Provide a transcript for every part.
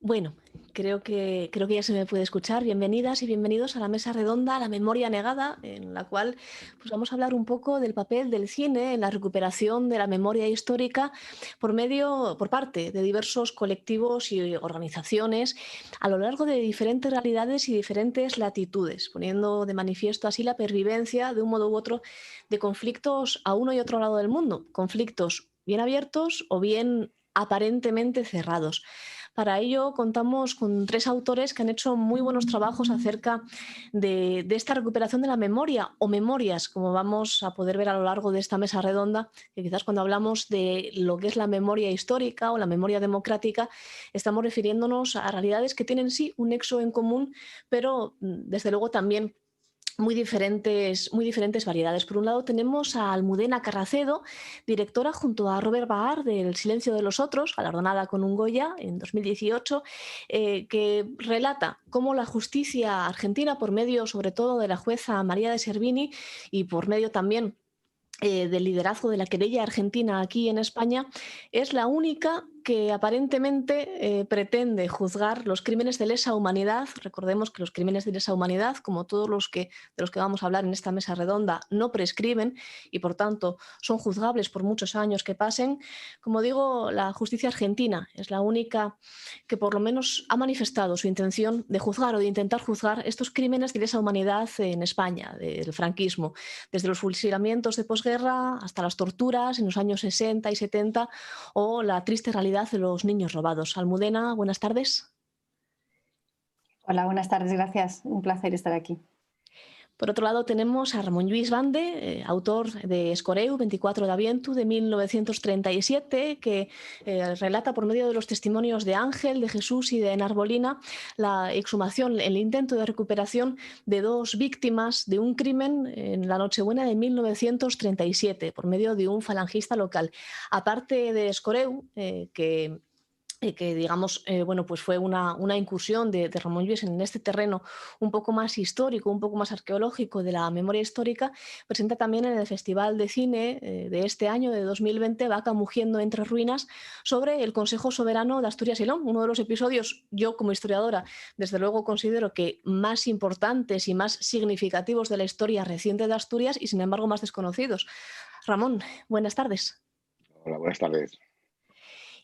Bueno, creo que ya se me puede escuchar. Bienvenidas y bienvenidos a la mesa redonda, a la memoria negada, en la cual pues vamos a hablar un poco del papel del cine en la recuperación de la memoria histórica por parte de diversos colectivos y organizaciones a lo largo de diferentes realidades y diferentes latitudes, poniendo de manifiesto así la pervivencia de un modo u otro de conflictos a uno y otro lado del mundo, conflictos bien abiertos o bien aparentemente cerrados. Para ello contamos con tres autores que han hecho muy buenos trabajos acerca de esta recuperación de la memoria o memorias, como vamos a poder ver a lo largo de esta mesa redonda, que quizás cuando hablamos de lo que es la memoria histórica o la memoria democrática, estamos refiriéndonos a realidades que tienen sí un nexo en común, pero desde luego también muy diferentes variedades. Por un lado tenemos a Almudena Carracedo, directora junto a Robert Bahar de El silencio de los otros, galardonada con un Goya en 2018, que relata cómo la justicia argentina, por medio sobre todo de la jueza María de Servini y por medio también del liderazgo de la querella argentina aquí en España, es la única que aparentemente pretende juzgar los crímenes de lesa humanidad. Recordemos que los crímenes de lesa humanidad, como todos de los que vamos a hablar en esta mesa redonda, no prescriben y por tanto son juzgables por muchos años que pasen. Como digo, la justicia argentina es la única que por lo menos ha manifestado su intención de juzgar o de intentar juzgar estos crímenes de lesa humanidad en España, del franquismo, desde los fusilamientos de posguerra hasta las torturas en los años 60 y 70 o la triste realidad de los niños robados. Almudena, buenas tardes. Hola, buenas tardes, gracias. Un placer estar aquí. Por otro lado tenemos a Ramón Lluís Bande, autor de Escoreu, 24 de Avientu, de 1937, que relata por medio de los testimonios de Ángel, de Jesús y de Enarbolina la exhumación, el intento de recuperación de dos víctimas de un crimen en la Nochebuena de 1937, por medio de un falangista local. Aparte de Escoreu, que digamos, bueno, pues fue una incursión de Ramón Lluís en este terreno un poco más histórico, un poco más arqueológico de la memoria histórica, presenta también en el Festival de Cine de este año, de 2020, Vaca mugiendo entre ruinas, sobre el Consejo Soberano de Asturias y León, uno de los episodios, yo como historiadora, desde luego considero que más importantes y más significativos de la historia reciente de Asturias y sin embargo más desconocidos. Ramón, buenas tardes. Hola, buenas tardes.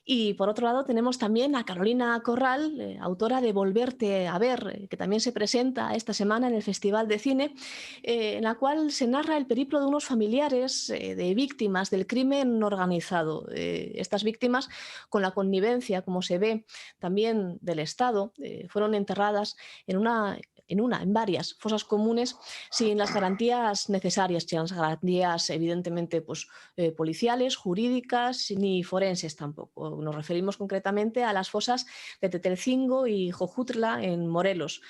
Y por otro lado tenemos también a Carolina Corral, autora de Volverte a ver, que también se presenta esta semana en el Festival de Cine, en la cual se narra el periplo de unos familiares de víctimas del crimen organizado. Estas víctimas, con la connivencia, como se ve, también del Estado, fueron enterradas en varias fosas comunes sin las garantías necesarias, sin las garantías evidentemente pues, policiales, jurídicas ni forenses tampoco. Nos referimos concretamente a las fosas de Tetelcingo y Jojutla en Morelos.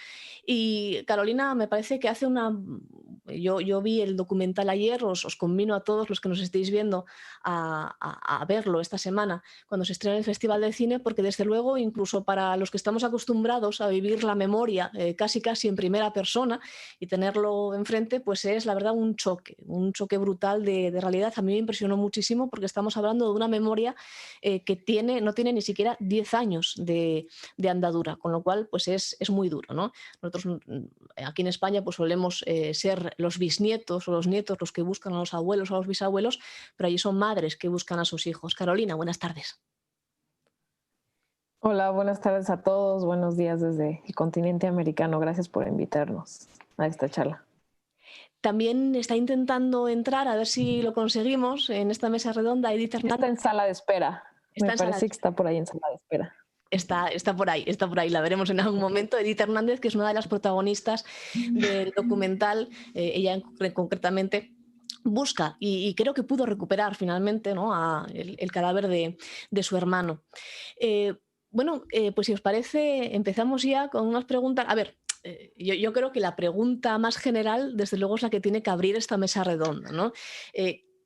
Y Carolina me parece que hace una... Yo vi el documental ayer, os convino a todos los que nos estéis viendo a verlo esta semana cuando se estrena el Festival de Cine, porque desde luego incluso para los que estamos acostumbrados a vivir la memoria casi en primera persona y tenerlo enfrente, pues es la verdad un choque brutal de realidad. A mí me impresionó muchísimo porque estamos hablando de una memoria que no tiene ni siquiera 10 años de andadura, con lo cual pues es muy duro, ¿no? Nosotros aquí en España pues solemos ser los bisnietos o los nietos los que buscan a los abuelos o a los bisabuelos, pero allí son madres que buscan a sus hijos. Carolina, buenas tardes. Hola, buenas tardes a todos. Buenos días desde el continente americano. Gracias por invitarnos a esta charla. También está intentando entrar, a ver si lo conseguimos, en esta mesa redonda Edith Hernández. Está en sala de espera. Me parece que está por ahí en sala de espera. Está por ahí, la veremos en algún momento. Edith Hernández, que es una de las protagonistas del documental, ella concretamente busca y creo que pudo recuperar finalmente, ¿no?, el cadáver de su hermano. Pues si os parece, empezamos ya con unas preguntas. A ver, yo creo que la pregunta más general, desde luego, es la que tiene que abrir esta mesa redonda, ¿no?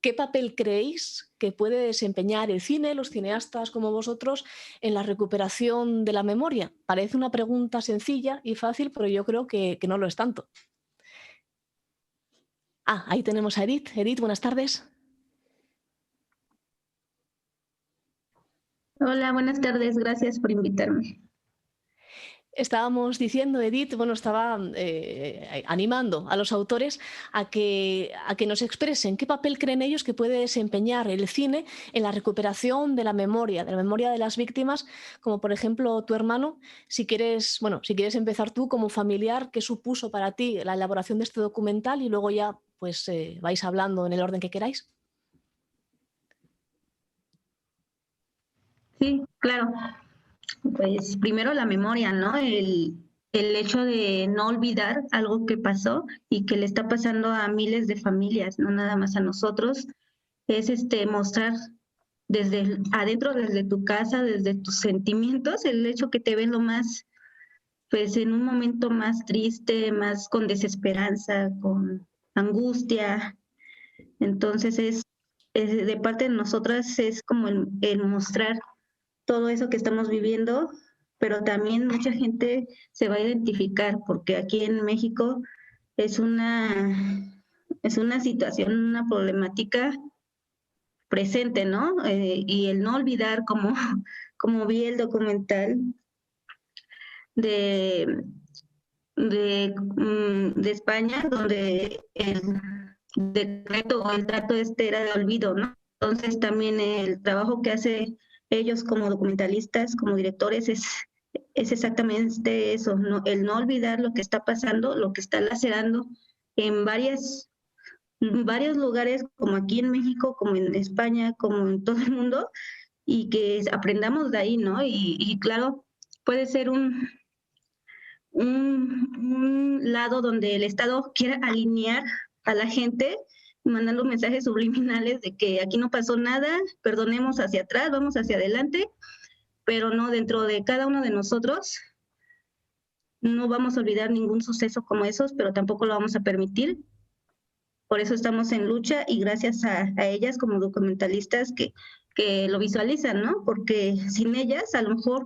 ¿Qué papel creéis que puede desempeñar el cine, los cineastas como vosotros, en la recuperación de la memoria? Parece una pregunta sencilla y fácil, pero yo creo que no lo es tanto. Ahí tenemos a Edith. Edith, buenas tardes. Hola, buenas tardes. Gracias por invitarme. Estábamos diciendo, Edith, bueno, estaba animando a los autores a que nos expresen qué papel creen ellos que puede desempeñar el cine en la recuperación de la memoria de las víctimas, como por ejemplo tu hermano. Si quieres, bueno, si quieres empezar tú como familiar, ¿qué supuso para ti la elaboración de este documental? Y luego ya pues vais hablando en el orden que queráis. Sí, claro. Pues primero la memoria, ¿no? El hecho de no olvidar algo que pasó y que le está pasando a miles de familias, no nada más a nosotros, es mostrar adentro, desde tu casa, desde tus sentimientos, el hecho que te ven lo más, pues en un momento más triste, más con desesperanza, con angustia. Entonces de parte de nosotras es como el mostrar todo eso que estamos viviendo, pero también mucha gente se va a identificar porque aquí en México es es una situación, una problemática presente, ¿no? Y el no olvidar, como, como vi el documental de, de España, donde el decreto o el trato era de olvido, ¿no? Entonces también el trabajo que hace ellos como documentalistas, como directores, es exactamente eso, ¿no? El no olvidar lo que está pasando, lo que está lacerando en varios lugares, como aquí en México, como en España, como en todo el mundo, y que aprendamos de ahí, ¿no? Y claro, puede ser un lado donde el Estado quiera alinear a la gente, mandando mensajes subliminales de que aquí no pasó nada, perdonemos hacia atrás, vamos hacia adelante, pero no, dentro de cada uno de nosotros no vamos a olvidar ningún suceso como esos, pero tampoco lo vamos a permitir. Por eso estamos en lucha y gracias a ellas como documentalistas que lo visualizan, ¿no? Porque sin ellas, a lo mejor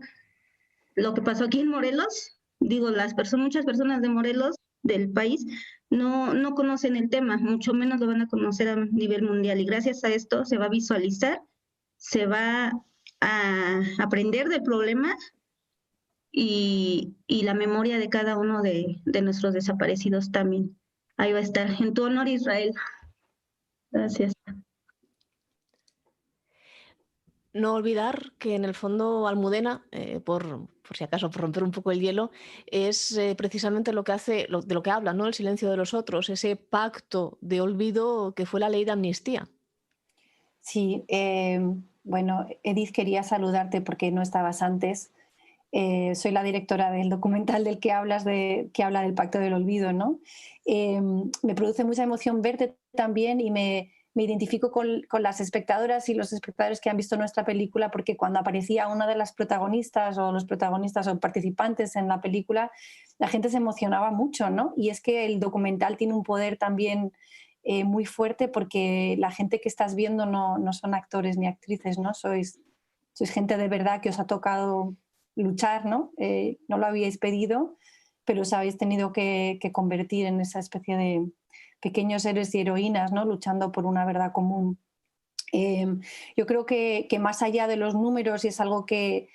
lo que pasó aquí en Morelos, digo, muchas personas de Morelos, del país, no conocen el tema, mucho menos lo van a conocer a nivel mundial. Y gracias a esto se va a visualizar, se va a aprender del problema y la memoria de cada uno de nuestros desaparecidos también. Ahí va a estar. En tu honor, Israel. Gracias. No olvidar que en el fondo Almudena, por si acaso, por romper un poco el hielo, es precisamente lo que hace, de lo que habla, ¿no? El silencio de los otros, ese pacto de olvido que fue la ley de amnistía. Sí, bueno, Edith, quería saludarte porque no estabas antes. Soy la directora del documental del que hablas, que habla del Pacto del Olvido, ¿no? Me produce mucha emoción verte también y me identifico con las espectadoras y los espectadores que han visto nuestra película, porque cuando aparecía una de las protagonistas o los protagonistas o participantes en la película, la gente se emocionaba mucho, ¿no? Y es que el documental tiene un poder también muy fuerte, porque la gente que estás viendo no son actores ni actrices, ¿no? Sois gente de verdad que os ha tocado luchar, ¿no? No lo habíais pedido, pero os habéis tenido que convertir en esa especie de pequeños héroes y heroínas, ¿no? Luchando por una verdad común. Yo creo que más allá de los números, y es algo que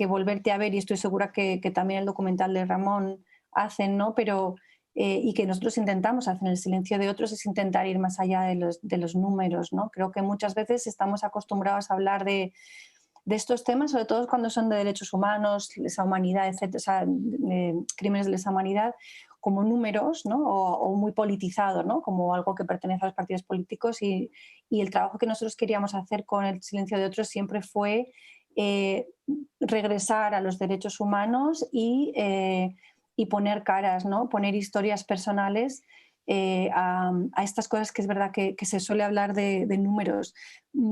volverte a ver, y estoy segura que también el documental de Ramón hacen, ¿no? Pero, y que nosotros intentamos hacer en El silencio de otros, es intentar ir más allá de los números, ¿no? Creo que muchas veces estamos acostumbrados a hablar de estos temas, sobre todo cuando son de derechos humanos, lesa humanidad, etcétera, o sea, crímenes de lesa humanidad, como números, ¿no? O muy politizado, ¿no? Como algo que pertenece a los partidos políticos, y el trabajo que nosotros queríamos hacer con El silencio de otros siempre fue regresar a los derechos humanos y poner caras, ¿no? Poner historias personales a estas cosas que es verdad que se suele hablar de números.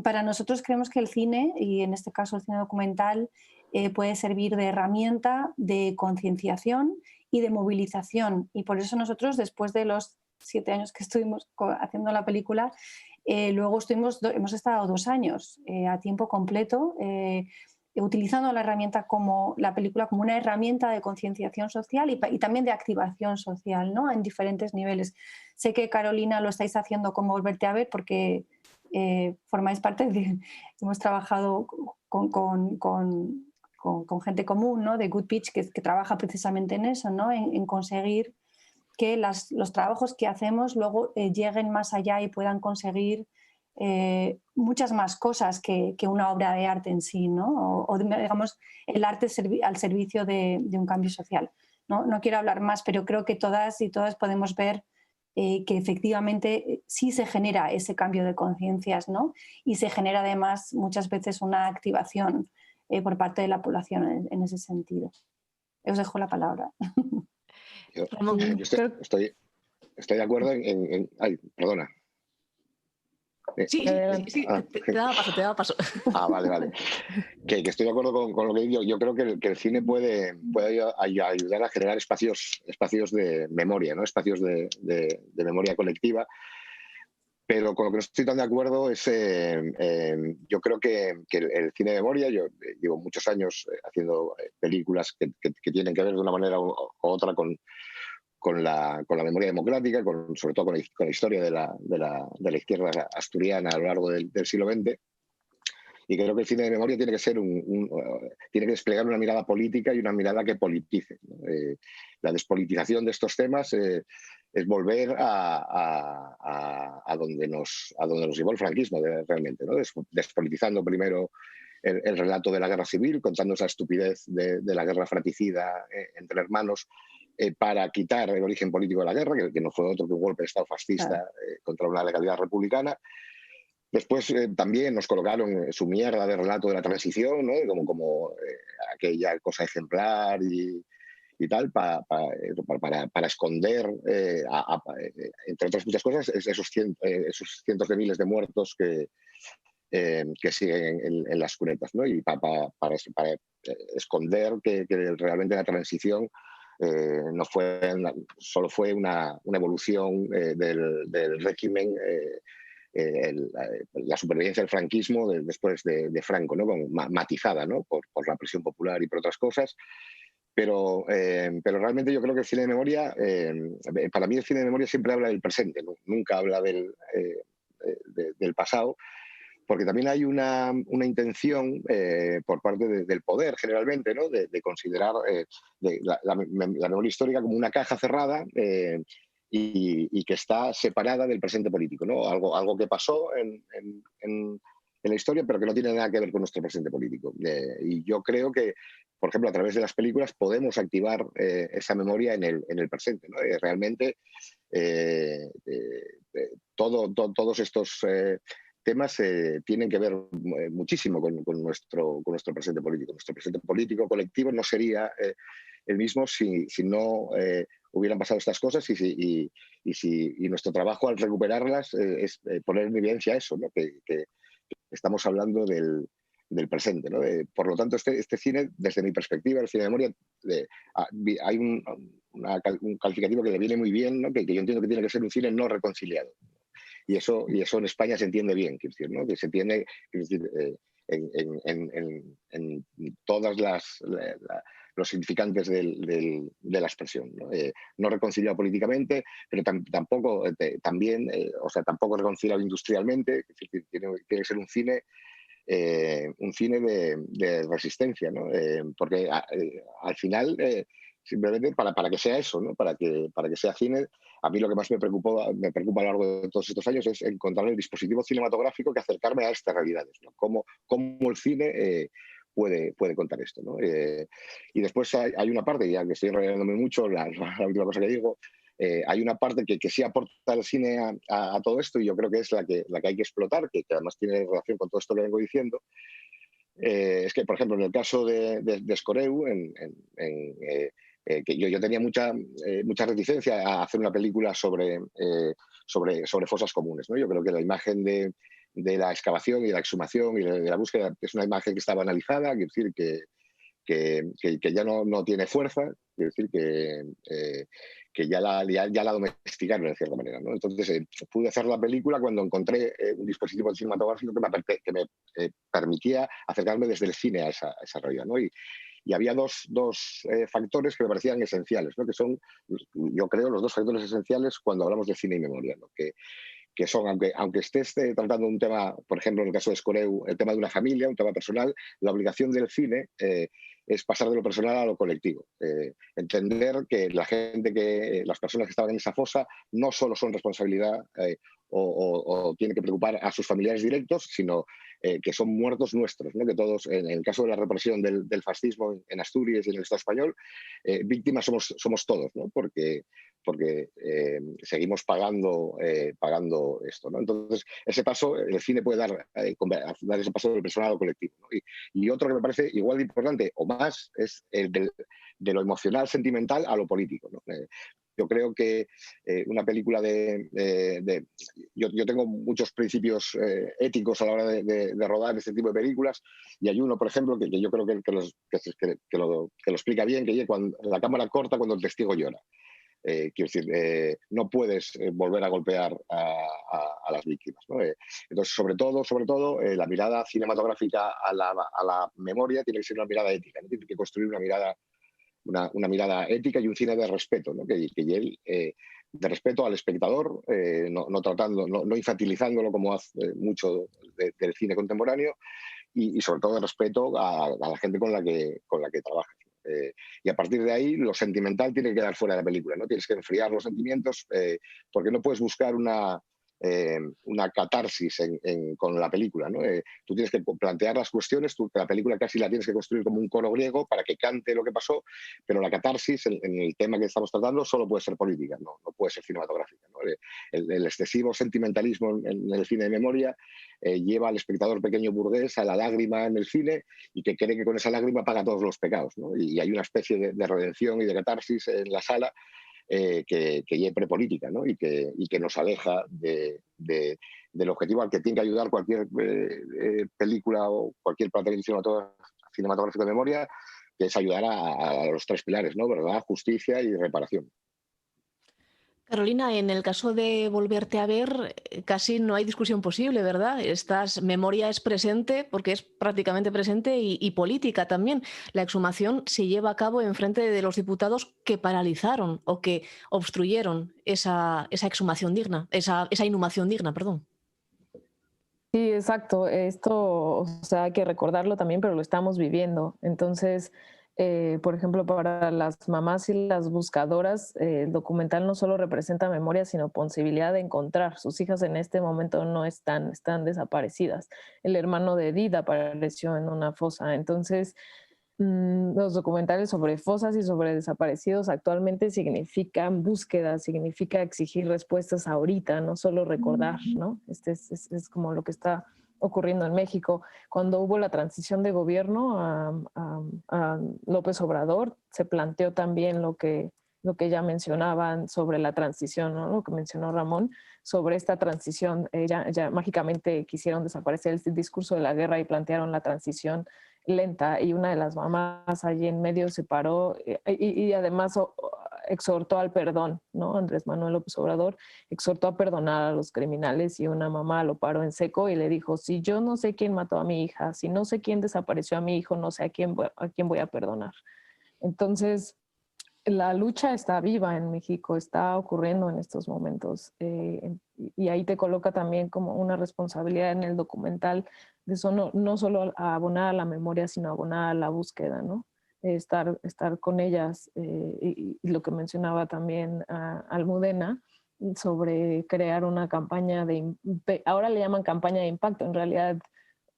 Para nosotros creemos que el cine, y en este caso el cine documental, puede servir de herramienta de concienciación y de movilización. Y por eso nosotros, después de los 7 años que estuvimos haciendo la película, luego hemos estado 2 años a tiempo completo utilizando la película como una herramienta de concienciación social y también de activación social, ¿no? En diferentes niveles. Sé que, Carolina, lo estáis haciendo con Volverte a ver, porque formáis parte hemos trabajado con con gente común, ¿no? De Good Pitch, que trabaja precisamente en eso, ¿no? En conseguir que los trabajos que hacemos luego lleguen más allá y puedan conseguir muchas más cosas que una obra de arte en sí, ¿no? O digamos, el arte al servicio de un cambio social. No quiero hablar más, pero creo que todas y todas podemos ver que efectivamente sí se genera ese cambio de conciencias, ¿no? Y se genera además muchas veces una activación por parte de la población en ese sentido. Os dejo la palabra. Yo estoy de acuerdo Ay, perdona. Sí, te daba paso. Vale. Que estoy de acuerdo con lo que digo. Yo creo que el cine puede ayudar a generar espacios de memoria, ¿no? Espacios de memoria colectiva. Pero con lo que no estoy tan de acuerdo es, yo creo que el cine de memoria, yo llevo muchos años haciendo películas que tienen que ver de una manera u otra con la memoria democrática, sobre todo con la historia de la izquierda asturiana a lo largo del siglo XX. Y creo que el cine de memoria tiene que ser tiene que desplegar una mirada política y una mirada que politice, ¿no? La despolitización de estos temas es volver a donde nos llevó el franquismo realmente, ¿no? Despolitizando primero el relato de la guerra civil, contando esa estupidez de la guerra fratricida entre hermanos, para quitar el origen político de la guerra, que no fue otro que un golpe de Estado fascista contra una legalidad republicana. Después también nos colocaron su mierda de relato de la transición, ¿no? como aquella cosa ejemplar y tal, para esconder, entre otras muchas cosas, esos cientos de miles de muertos que siguen en las cunetas, ¿no? Y para esconder que realmente la transición solo fue una evolución del régimen, la supervivencia del franquismo después de Franco, ¿no? Matizada, ¿no? por la presión popular y por otras cosas. Pero realmente yo creo que el cine de memoria, para mí el cine de memoria siempre habla del presente, ¿no? Nunca habla del pasado, porque también hay una intención por parte del poder generalmente, ¿no? de considerar la memoria histórica como una caja cerrada y que está separada del presente político, ¿no? Algo que pasó en la historia, pero que no tiene nada que ver con nuestro presente político. Y yo creo que, por ejemplo, a través de las películas podemos activar esa memoria en el presente, ¿no? Realmente todos estos temas tienen que ver muchísimo con nuestro presente político. Nuestro presente político colectivo no sería el mismo si no hubieran pasado estas cosas y nuestro trabajo al recuperarlas es poner en evidencia eso, ¿no? que estamos hablando del presente, ¿no? Por lo tanto, este cine, desde mi perspectiva, el cine de memoria, hay un calificativo que le viene muy bien, ¿no? que yo entiendo que tiene que ser un cine no reconciliado. Y eso en España se entiende bien, quiero decir, ¿no? Que se entiende, quiero decir, en todas los significantes de la expresión, ¿no? No reconciliado políticamente, pero tampoco tampoco reconciliado industrialmente. Es decir, tiene que ser un cine de resistencia, ¿no? Porque al final simplemente para que sea eso, ¿no? Para que sea cine. A mí lo que más me preocupa a lo largo de todos estos años es encontrar el dispositivo cinematográfico que acercarme a estas realidades, ¿no? Cómo el cine puede contar esto, ¿no? Y después hay una parte, ya que estoy enrollándome mucho, la última cosa que digo, hay una parte que sí aporta el cine a todo esto, y yo creo que es la que hay que explotar, que además tiene relación con todo esto que vengo diciendo. Es que, por ejemplo, en el caso de Escoreu, que yo tenía mucha reticencia a hacer una película sobre fosas comunes, ¿no? Yo creo que la imagen de la excavación y de la exhumación y de la búsqueda es una imagen que estaba analizada, quiero decir que ya no tiene fuerza, quiero decir que ya la domesticaron de cierta manera, ¿no? Entonces pude hacer la película cuando encontré un dispositivo cinematográfico que me permitía acercarme desde el cine a esa realidad, ¿no? Y había dos factores que me parecían esenciales, ¿no? Que son, yo creo, los dos factores esenciales cuando hablamos de cine y memoria, ¿no? Que son, aunque estés tratando un tema, por ejemplo, en el caso de Escoreu, el tema de una familia, un tema personal, la obligación del cine es pasar de lo personal a lo colectivo. Entender que las personas que estaban en esa fosa no solo son responsabilidad o tienen que preocupar a sus familiares directos, sino que son muertos nuestros, ¿no? Que todos, en el caso de la represión del fascismo en Asturias y en el Estado español, víctimas somos todos, ¿no? Porque seguimos pagando esto, ¿no? Entonces, ese paso, el cine puede dar ese paso del personal al colectivo, ¿no? Y otro que me parece igual de importante o más es el de lo emocional, sentimental a lo político, ¿no? Yo creo que una película yo tengo muchos principios éticos a la hora de rodar este tipo de películas, y hay uno, por ejemplo, que yo creo que lo explica bien, que cuando la cámara corta cuando el testigo llora. Quiero decir, no puedes volver a golpear a las víctimas, ¿no? Entonces, sobre todo, la mirada cinematográfica a la memoria tiene que ser una mirada ética, ¿no? Tiene que construir una mirada ética y un cine de respeto, ¿no? De respeto al espectador, no infantilizándolo como hace mucho del cine contemporáneo, y sobre todo de respeto a la gente con la que trabaja. Y a partir de ahí, lo sentimental tiene que quedar fuera de la película, ¿no? Tienes que enfriar los sentimientos, porque no puedes buscar una catarsis con la película, ¿no? Tú tienes que plantear las cuestiones, la película casi la tienes que construir como un coro griego para que cante lo que pasó, pero la catarsis en el tema que estamos tratando solo puede ser política, no puede ser cinematográfica, ¿no? El excesivo sentimentalismo en el cine de memoria lleva al espectador pequeño burgués a la lágrima en el cine, y que cree que con esa lágrima paga todos los pecados, ¿no? Y hay una especie de redención y de catarsis en la sala que es prepolítica, ¿no? y que nos aleja del objetivo al que tiene que ayudar cualquier película o cualquier planteamiento cinematográfico de memoria, que es ayudar a los tres pilares, ¿no? Verdad, justicia y reparación. Carolina, en el caso de Volverte a ver, casi no hay discusión posible, ¿verdad? Memoria es presente, porque es prácticamente presente, y política también. La exhumación se lleva a cabo en frente de los diputados que paralizaron o que obstruyeron esa exhumación digna, esa inhumación digna, perdón. Sí, exacto. Esto, o sea, hay que recordarlo también, pero lo estamos viviendo. Entonces, por ejemplo, para las mamás y las buscadoras, el documental no solo representa memoria, sino posibilidad de encontrar. Sus hijas en este momento no están desaparecidas. El hermano de Edith apareció en una fosa. Entonces, los documentales sobre fosas y sobre desaparecidos actualmente significan búsqueda, significa exigir respuestas ahorita, no solo recordar, ¿no? Es como lo que está ocurriendo en México. Cuando hubo la transición de gobierno a López Obrador, se planteó también lo que ya mencionaban sobre la transición, ¿no? Lo que mencionó Ramón, sobre esta transición. Ya mágicamente quisieron desaparecer el discurso de la guerra y plantearon la transición lenta, y una de las mamás allí en medio se paró y además exhortó al perdón, ¿no? Andrés Manuel López Obrador exhortó a perdonar a los criminales, y una mamá lo paró en seco y le dijo: si yo no sé quién mató a mi hija, si no sé quién desapareció a mi hijo, no sé a quién voy a perdonar. Entonces, la lucha está viva en México, está ocurriendo en estos momentos, y ahí te coloca también como una responsabilidad en el documental de eso, no solo abonar a la memoria, sino abonar a la búsqueda, ¿no? Estar con ellas, y lo que mencionaba también Almudena sobre crear una campaña ahora le llaman campaña de impacto, en realidad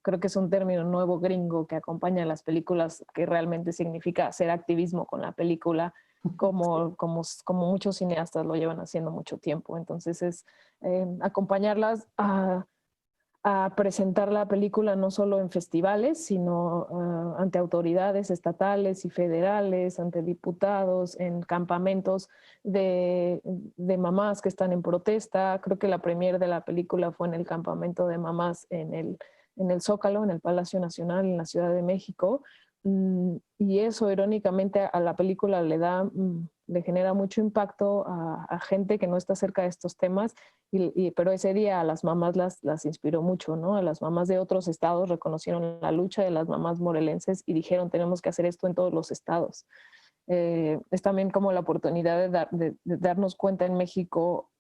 creo que es un término nuevo gringo que acompaña a las películas, que realmente significa hacer activismo con la película, como muchos cineastas lo llevan haciendo mucho tiempo. Entonces es acompañarlas a presentar la película no solo en festivales, sino ante autoridades estatales y federales, ante diputados, en campamentos de mamás que están en protesta. Creo que la premier de la película fue en el campamento de mamás en el Zócalo, en el Palacio Nacional, en la Ciudad de México. Y eso, irónicamente, a la película le genera mucho impacto a gente que no está cerca de estos temas, pero ese día a las mamás las inspiró mucho, ¿no? A las mamás de otros estados reconocieron la lucha de las mamás morelenses y dijeron: tenemos que hacer esto en todos los estados. Es también como la oportunidad de darnos cuenta en México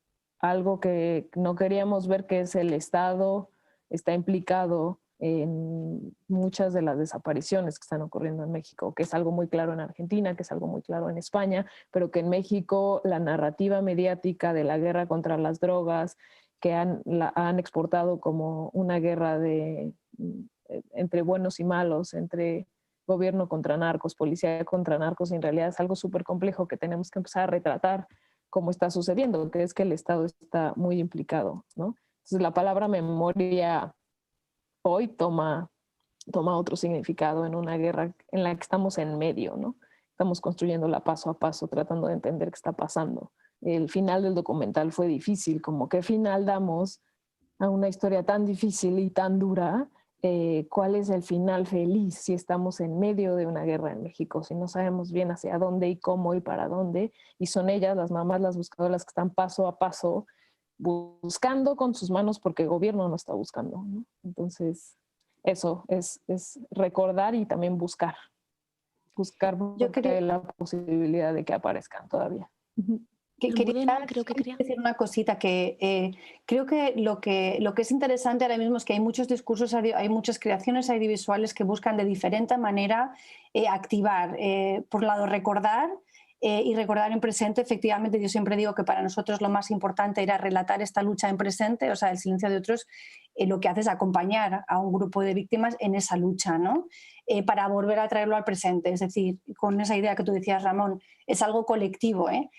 algo que no queríamos ver, que es el Estado está implicado en muchas de las desapariciones que están ocurriendo en México, que es algo muy claro en Argentina, que es algo muy claro en España, pero que en México la narrativa mediática de la guerra contra las drogas, que la han exportado como una guerra entre buenos y malos, entre gobierno contra narcos, policía contra narcos, y en realidad es algo súper complejo que tenemos que empezar a retratar como está sucediendo, que es que el Estado está muy implicado, ¿no? Entonces la palabra memoria hoy toma otro significado en una guerra en la que estamos en medio, ¿no? Estamos construyéndola paso a paso, tratando de entender qué está pasando. El final del documental fue difícil, como qué final damos a una historia tan difícil y tan dura. ¿Cuál es el final feliz si estamos en medio de una guerra en México, si no sabemos bien hacia dónde y cómo y para dónde? Y son ellas, las mamás, las buscadoras, que están paso a paso buscando con sus manos porque el gobierno no está buscando, ¿no? Entonces, eso es recordar y también buscar porque hay la posibilidad de que aparezcan todavía. Creo que quería decir una cosita que creo que lo que es interesante ahora mismo es que hay muchos discursos, hay muchas creaciones audiovisuales que buscan de diferente manera activar, por un lado recordar y recordar en presente. Efectivamente, yo siempre digo que para nosotros lo más importante era relatar esta lucha en presente, o sea, el silencio de otros lo que hace es acompañar a un grupo de víctimas en esa lucha, ¿no? Para volver a traerlo al presente, es decir, con esa idea que tú decías, Ramón, es algo colectivo, ¿eh?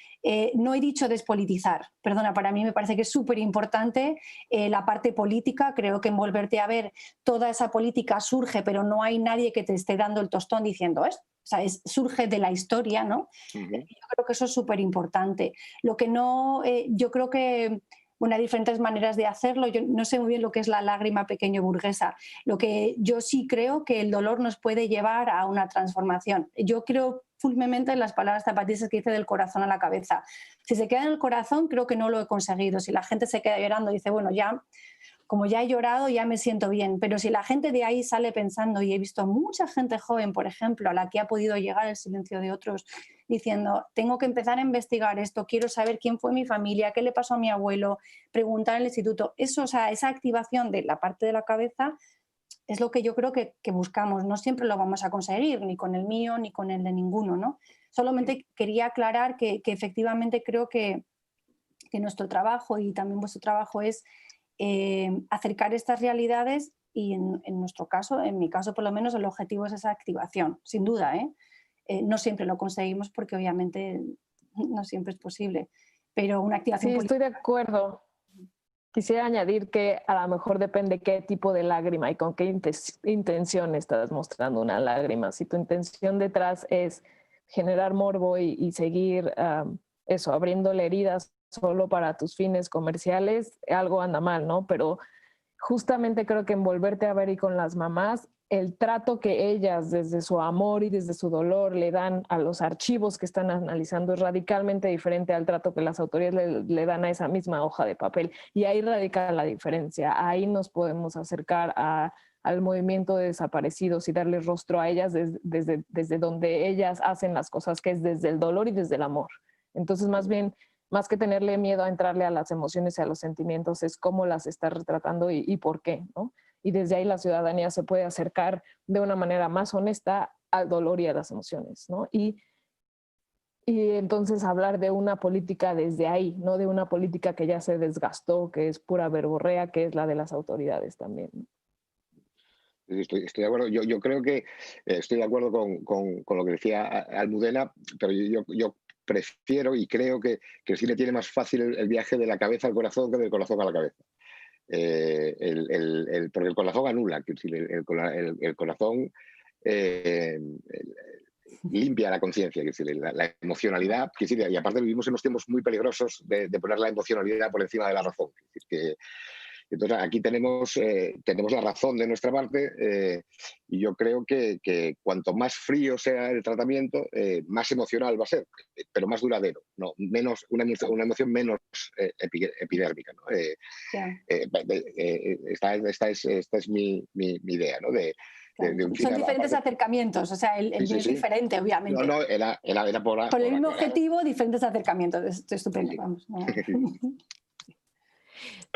No he dicho despolitizar, perdona, para mí me parece que es súper importante la parte política. Creo que en Volverte a ver toda esa política surge, pero no hay nadie que te esté dando el tostón diciendo esto. O sea, surge de la historia, ¿no? Yo creo que eso es súper importante. Lo que no, yo creo que, bueno, hay diferentes maneras de hacerlo. Yo no sé muy bien lo que es la lágrima pequeño burguesa. Lo que yo sí creo que el dolor nos puede llevar a una transformación. Yo creo firmemente en las palabras zapatistas que dice del corazón a la cabeza. Si se queda en el corazón, creo que no lo he conseguido. Si la gente se queda llorando y dice, bueno, ya, como ya he llorado, ya me siento bien. Pero si la gente de ahí sale pensando, y he visto mucha gente joven, por ejemplo, a la que ha podido llegar el silencio de otros, diciendo, tengo que empezar a investigar esto, quiero saber quién fue mi familia, qué le pasó a mi abuelo, preguntar en el instituto. Eso, o sea, esa activación de la parte de la cabeza es lo que yo creo que buscamos. No siempre lo vamos a conseguir, ni con el mío, ni con el de ninguno, ¿no? Solamente quería aclarar que efectivamente creo que nuestro trabajo y también vuestro trabajo es acercar estas realidades y en nuestro caso, en mi caso por lo menos, el objetivo es esa activación, sin duda, ¿eh? No siempre lo conseguimos porque obviamente no siempre es posible, pero una activación política. Sí, estoy de acuerdo. Quisiera añadir que a lo mejor depende qué tipo de lágrima y con qué intención estás mostrando una lágrima. Si tu intención detrás es generar morbo y seguir eso, abriéndole heridas solo para tus fines comerciales, algo anda mal, ¿no? Pero justamente creo que en Volverte a ver y con las mamás, el trato que ellas desde su amor y desde su dolor le dan a los archivos que están analizando es radicalmente diferente al trato que las autoridades le dan a esa misma hoja de papel. Y ahí radica la diferencia. Ahí nos podemos acercar al movimiento de desaparecidos y darles rostro a ellas desde donde ellas hacen las cosas, que es desde el dolor y desde el amor. Entonces, más bien, más que tenerle miedo a entrarle a las emociones y a los sentimientos, es cómo las está retratando y por qué, ¿no? Y desde ahí la ciudadanía se puede acercar de una manera más honesta al dolor y a las emociones, ¿no? Y entonces hablar de una política desde ahí, no de una política que ya se desgastó, que es pura verborrea, que es la de las autoridades también, ¿no? Estoy de acuerdo. Yo creo que estoy de acuerdo con lo que decía Almudena, pero yo prefiero y creo que el cine tiene más fácil el viaje de la cabeza al corazón que del corazón a la cabeza. Porque el corazón anula, el corazón limpia la conciencia, la emocionalidad, y aparte vivimos en unos tiempos muy peligrosos de poner la emocionalidad por encima de la razón. Entonces aquí tenemos la razón de nuestra parte, y yo creo que cuanto más frío sea el tratamiento, más emocional va a ser, pero más duradero, ¿no? Una emoción menos epidérmica, ¿no? Esta es mi idea, ¿no? Son diferentes acercamientos, o sea, el mío es diferente, obviamente. No, era por el mismo objetivo, diferentes acercamientos. Estupendo, vamos. No.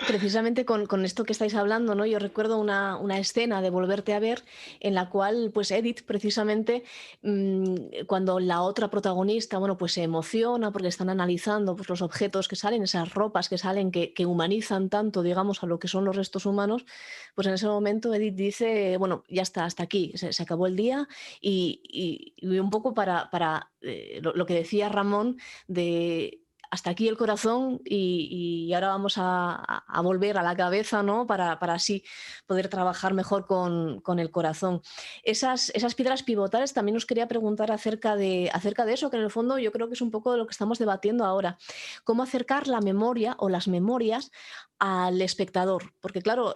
Precisamente con esto que estáis hablando, ¿no? Yo recuerdo una escena de Volverte a ver en la cual, pues Edith, precisamente, cuando la otra protagonista, bueno, pues se emociona porque están analizando pues, los objetos que salen, esas ropas que salen, que humanizan tanto, digamos, a lo que son los restos humanos, pues en ese momento Edith dice, bueno, ya está, hasta aquí, se acabó el día y un poco para lo que decía Ramón de hasta aquí el corazón y ahora vamos a volver a la cabeza, ¿no? Para así poder trabajar mejor con el corazón. Esas piedras pivotales también os quería preguntar acerca de eso, que en el fondo yo creo que es un poco de lo que estamos debatiendo ahora. ¿Cómo acercar la memoria o las memorias al espectador? Porque claro,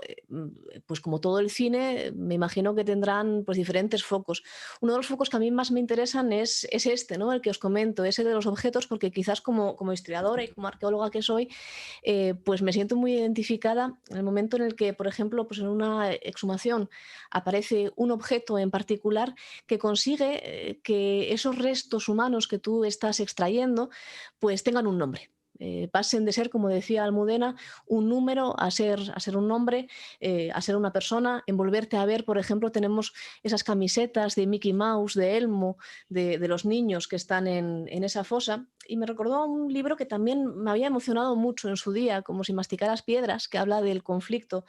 pues como todo el cine, me imagino que tendrán pues diferentes focos. Uno de los focos que a mí más me interesan es este, ¿no? El que os comento, ese de los objetos, porque quizás como historiadora y como arqueóloga que soy, pues me siento muy identificada en el momento en el que, por ejemplo, pues en una exhumación aparece un objeto en particular que consigue que esos restos humanos que tú estás extrayendo pues tengan un nombre. Pasen de ser, como decía Almudena, un número a ser un nombre, a ser una persona. En Volverte a ver, por ejemplo, tenemos esas camisetas de Mickey Mouse, de Elmo, de los niños que están en esa fosa. Y me recordó un libro que también me había emocionado mucho en su día, como Si masticaras piedras, que habla del conflicto,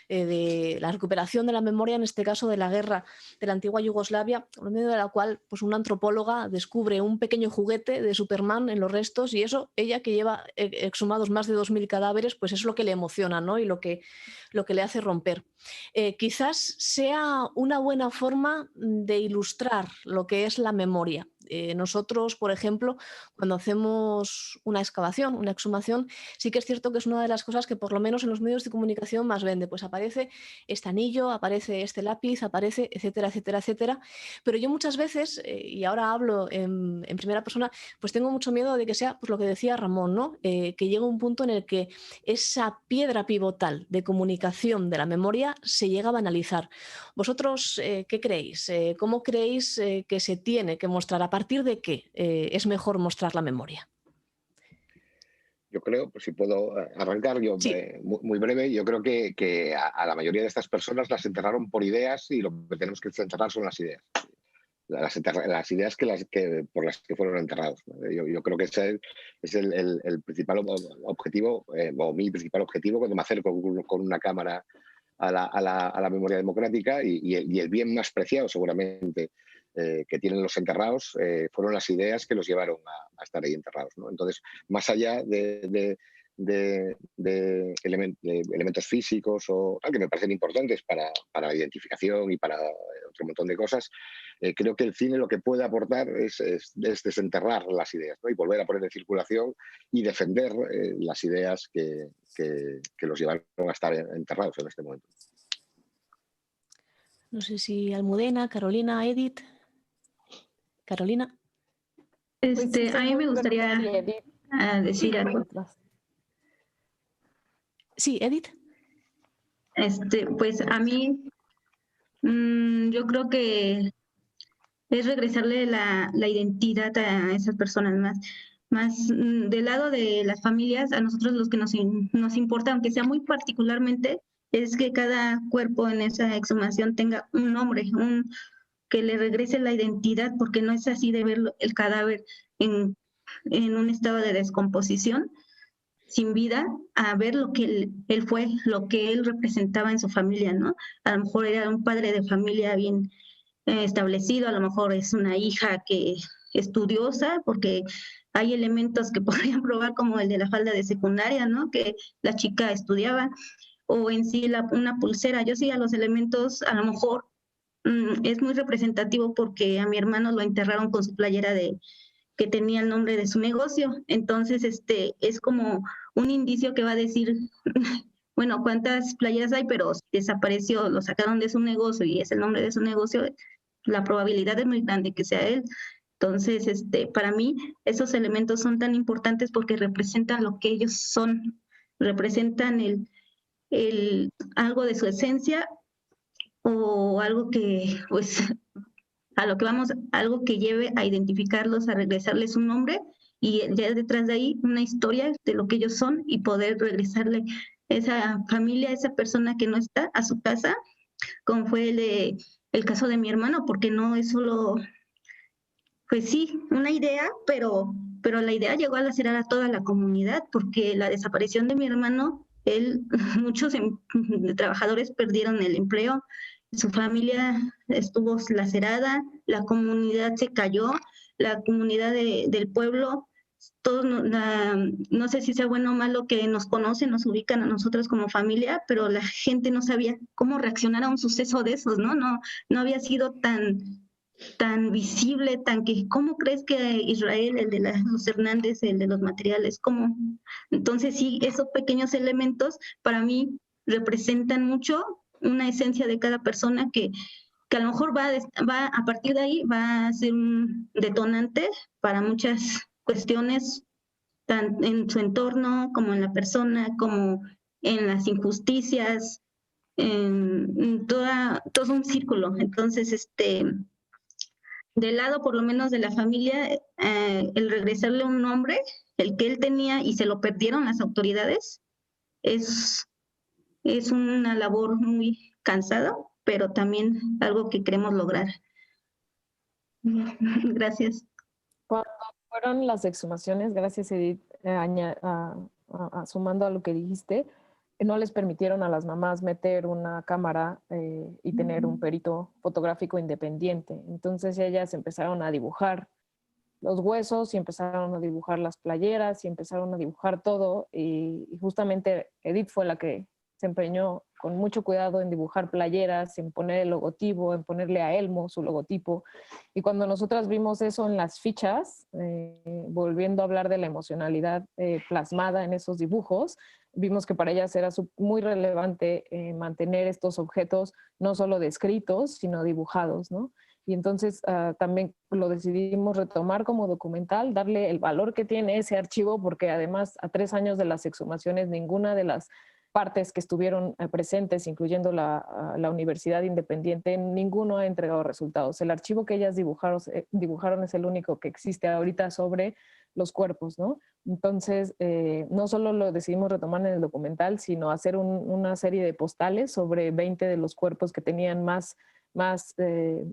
de la recuperación de la memoria, en este caso de la guerra de la antigua Yugoslavia, en medio de la cual pues, una antropóloga descubre un pequeño juguete de Superman en los restos y eso, ella que lleva exhumados más de 2000 cadáveres, pues es lo que le emociona, ¿no? Y lo que le hace romper. Quizás sea una buena forma de ilustrar lo que es la memoria. Nosotros, por ejemplo, cuando hacemos una excavación, una exhumación, sí que es cierto que es una de las cosas que por lo menos en los medios de comunicación más vende. Pues aparece este anillo, aparece este lápiz, aparece, etcétera, etcétera, etcétera. Pero yo muchas veces, y ahora hablo en primera persona, pues tengo mucho miedo de que sea pues lo que decía Ramón, ¿no? Que llegue un punto en el que esa piedra pivotal de comunicación de la memoria se llega a banalizar. ¿Vosotros qué creéis? ¿Cómo creéis que se tiene que mostrar? ¿A partir de qué es mejor mostrar la memoria? Yo creo, pues si puedo arrancar yo Sí. muy breve, yo creo que a la mayoría de estas personas las enterraron por ideas y lo que tenemos que enterrar son las ideas. Las ideas por las que fueron enterrados. Yo creo que ese es el principal objetivo, o mi principal objetivo cuando me acerco con una cámara a la memoria democrática y el bien más preciado seguramente que tienen los enterrados fueron las ideas que los llevaron a estar ahí enterrados, ¿no? Entonces, más allá de elementos físicos que me parecen importantes para la identificación y para otro montón de cosas, creo que el cine lo que puede aportar es desenterrar las ideas, ¿no? Y volver a poner en circulación y defender las ideas que los llevaron a estar enterrados en este momento. No sé si Almudena, Carolina, Edith. Carolina. A mí me gustaría decir algo. Sí, Edith. Pues a mí, yo creo que es regresarle la identidad a esas personas más del lado de las familias, a nosotros los que nos importa, aunque sea muy particularmente, es que cada cuerpo en esa exhumación tenga un nombre, que le regrese la identidad, porque no es así de ver el cadáver en un estado de descomposición, sin vida, a ver lo que él fue, lo que él representaba en su familia, ¿no? A lo mejor era un padre de familia bien establecido, a lo mejor es una hija que estudiosa, porque hay elementos que podrían probar como el de la falda de secundaria, ¿no? Que la chica estudiaba, o en sí una pulsera. Yo sí a los elementos, a lo mejor es muy representativo porque a mi hermano lo enterraron con su playera que tenía el nombre de su negocio. Entonces, es como un indicio que va a decir, bueno, cuántas playeras hay, pero si desapareció, lo sacaron de su negocio y es el nombre de su negocio, la probabilidad es muy grande que sea él. Entonces, para mí, esos elementos son tan importantes porque representan lo que ellos son, representan algo de su esencia o algo que, pues, a lo que vamos, algo que lleve a identificarlos, a regresarles un nombre y ya detrás de ahí una historia de lo que ellos son y poder regresarle esa familia, esa persona que no está, a su casa, como fue el caso de mi hermano, porque no es solo, pues sí, una idea, pero la idea llegó a lacerar a toda la comunidad, porque la desaparición de mi hermano, él, muchos trabajadores perdieron el empleo, su familia estuvo lacerada, la comunidad se cayó, la comunidad del pueblo, todos, no sé si sea bueno o malo que nos conocen, nos ubican a nosotros como familia, pero la gente no sabía cómo reaccionar a un suceso de esos, ¿no? No había sido tan visible, tan que, ¿cómo crees que Israel, el de los Hernández, el de los materiales, cómo? Entonces sí, esos pequeños elementos para mí representan mucho una esencia de cada persona que a lo mejor va a partir de ahí va a ser un detonante para muchas cuestiones, tanto en su entorno como en la persona, como en las injusticias, en todo un círculo. Entonces, del lado por lo menos de la familia, el regresarle un nombre, el que él tenía y se lo perdieron las autoridades, es, es una labor muy cansada, pero también algo que queremos lograr. Gracias. Cuando fueron las exhumaciones, gracias Edith, sumando a lo que dijiste, no les permitieron a las mamás meter una cámara y tener un perito fotográfico independiente. Entonces ellas empezaron a dibujar los huesos y empezaron a dibujar las playeras y empezaron a dibujar todo. Y justamente Edith fue la que se empeñó con mucho cuidado en dibujar playeras, en poner el logotipo, en ponerle a Elmo su logotipo. Y cuando nosotras vimos eso en las fichas, volviendo a hablar de la emocionalidad plasmada en esos dibujos, vimos que para ellas era muy relevante mantener estos objetos no solo descritos, sino dibujados, ¿no? Y entonces también lo decidimos retomar como documental, darle el valor que tiene ese archivo, porque además a 3 años de las exhumaciones, ninguna de las partes que estuvieron presentes, incluyendo la Universidad Independiente, ninguno ha entregado resultados. El archivo que ellas dibujaron es el único que existe ahorita sobre los cuerpos, ¿no? Entonces, no solo lo decidimos retomar en el documental, sino hacer una serie de postales sobre 20 de los cuerpos que tenían más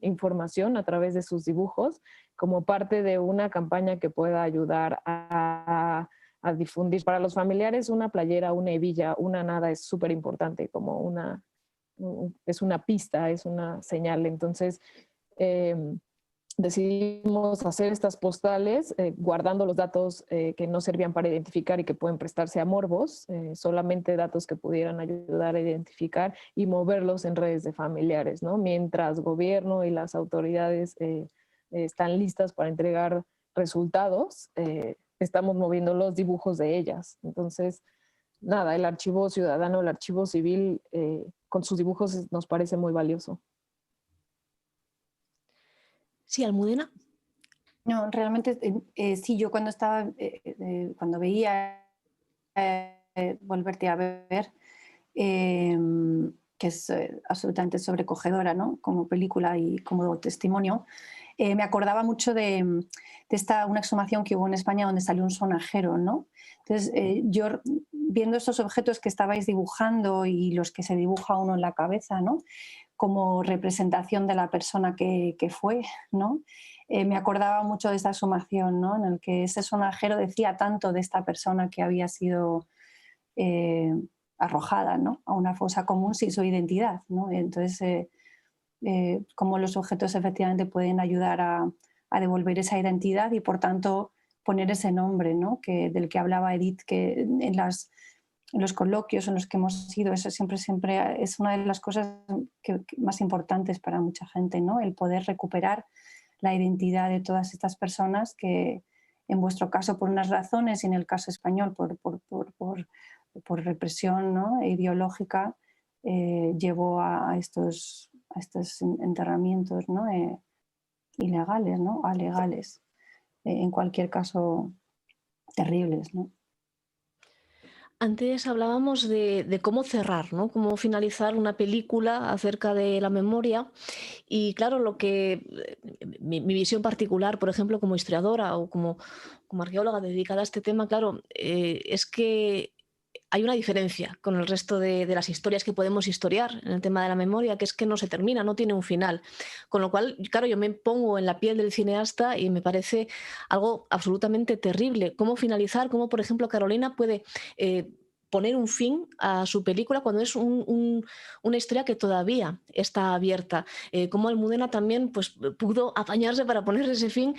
información a través de sus dibujos, como parte de una campaña que pueda ayudar a difundir. Para los familiares, una playera, una hebilla, una nada es súper importante, como es una pista, es una señal. Entonces, decidimos hacer estas postales guardando los datos que no servían para identificar y que pueden prestarse a morbos, solamente datos que pudieran ayudar a identificar y moverlos en redes de familiares, ¿no? Mientras gobierno y las autoridades están listas para entregar resultados, estamos moviendo los dibujos de ellas. Entonces, nada, el archivo ciudadano, el archivo civil, con sus dibujos nos parece muy valioso. Sí, Almudena. No, realmente sí, yo cuando veía Volverte a ver, que es absolutamente sobrecogedora, ¿no? Como película y como testimonio, me acordaba mucho de una exhumación que hubo en España donde salió un sonajero, ¿no? Entonces, yo viendo esos objetos que estabais dibujando y los que se dibuja uno en la cabeza, ¿no? Como representación de la persona que fue, ¿no? Me acordaba mucho de esta exhumación, ¿no? En el que ese sonajero decía tanto de esta persona que había sido arrojada, ¿no? A una fosa común sin su identidad, ¿no? Entonces, cómo los objetos efectivamente pueden ayudar a devolver esa identidad y, por tanto, poner ese nombre, ¿no? Del que hablaba Edith, que en los coloquios en los que hemos ido, eso siempre es una de las cosas más importantes para mucha gente, ¿no? El poder recuperar la identidad de todas estas personas que, en vuestro caso, por unas razones, y en el caso español, por represión, ¿no? Ideológica, llevó a estos enterramientos, ¿no? Ilegales, ¿no? Alegales, en cualquier caso, terribles, ¿no? Antes hablábamos de cómo cerrar, ¿no? Cómo finalizar una película acerca de la memoria. Y claro, mi visión particular, por ejemplo, como historiadora o como arqueóloga dedicada a este tema, claro, es que hay una diferencia con el resto de las historias que podemos historiar en el tema de la memoria, que es que no se termina, no tiene un final. Con lo cual, claro, yo me pongo en la piel del cineasta y me parece algo absolutamente terrible. ¿Cómo finalizar? ¿Cómo, por ejemplo, Carolina puede poner un fin a su película cuando es una historia que todavía está abierta? Cómo Almudena también pues, pudo apañarse para poner ese fin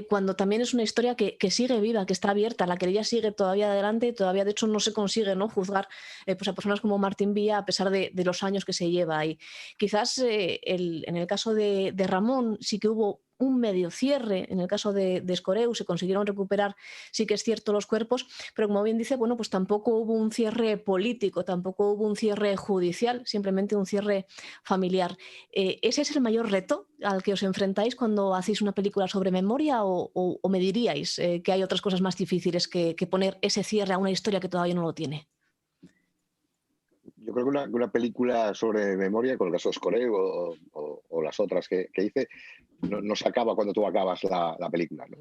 cuando también es una historia que sigue viva, que está abierta, la querella sigue todavía adelante y todavía de hecho no se consigue, ¿no?, juzgar pues a personas como Martín Villa a pesar de los años que se lleva ahí. Quizás en el caso de Ramón sí que hubo un medio cierre. En el caso de Escoreu se consiguieron recuperar, sí que es cierto, los cuerpos, pero como bien dice, bueno, pues tampoco hubo un cierre político, tampoco hubo un cierre judicial, simplemente un cierre familiar. ¿Ese es el mayor reto al que os enfrentáis cuando hacéis una película sobre memoria o me diríais que hay otras cosas más difíciles que poner ese cierre a una historia que todavía no lo tiene? Yo creo que una película sobre memoria, con el caso de Escoreu o las otras que hice, no se acaba cuando tú acabas la película, ¿no?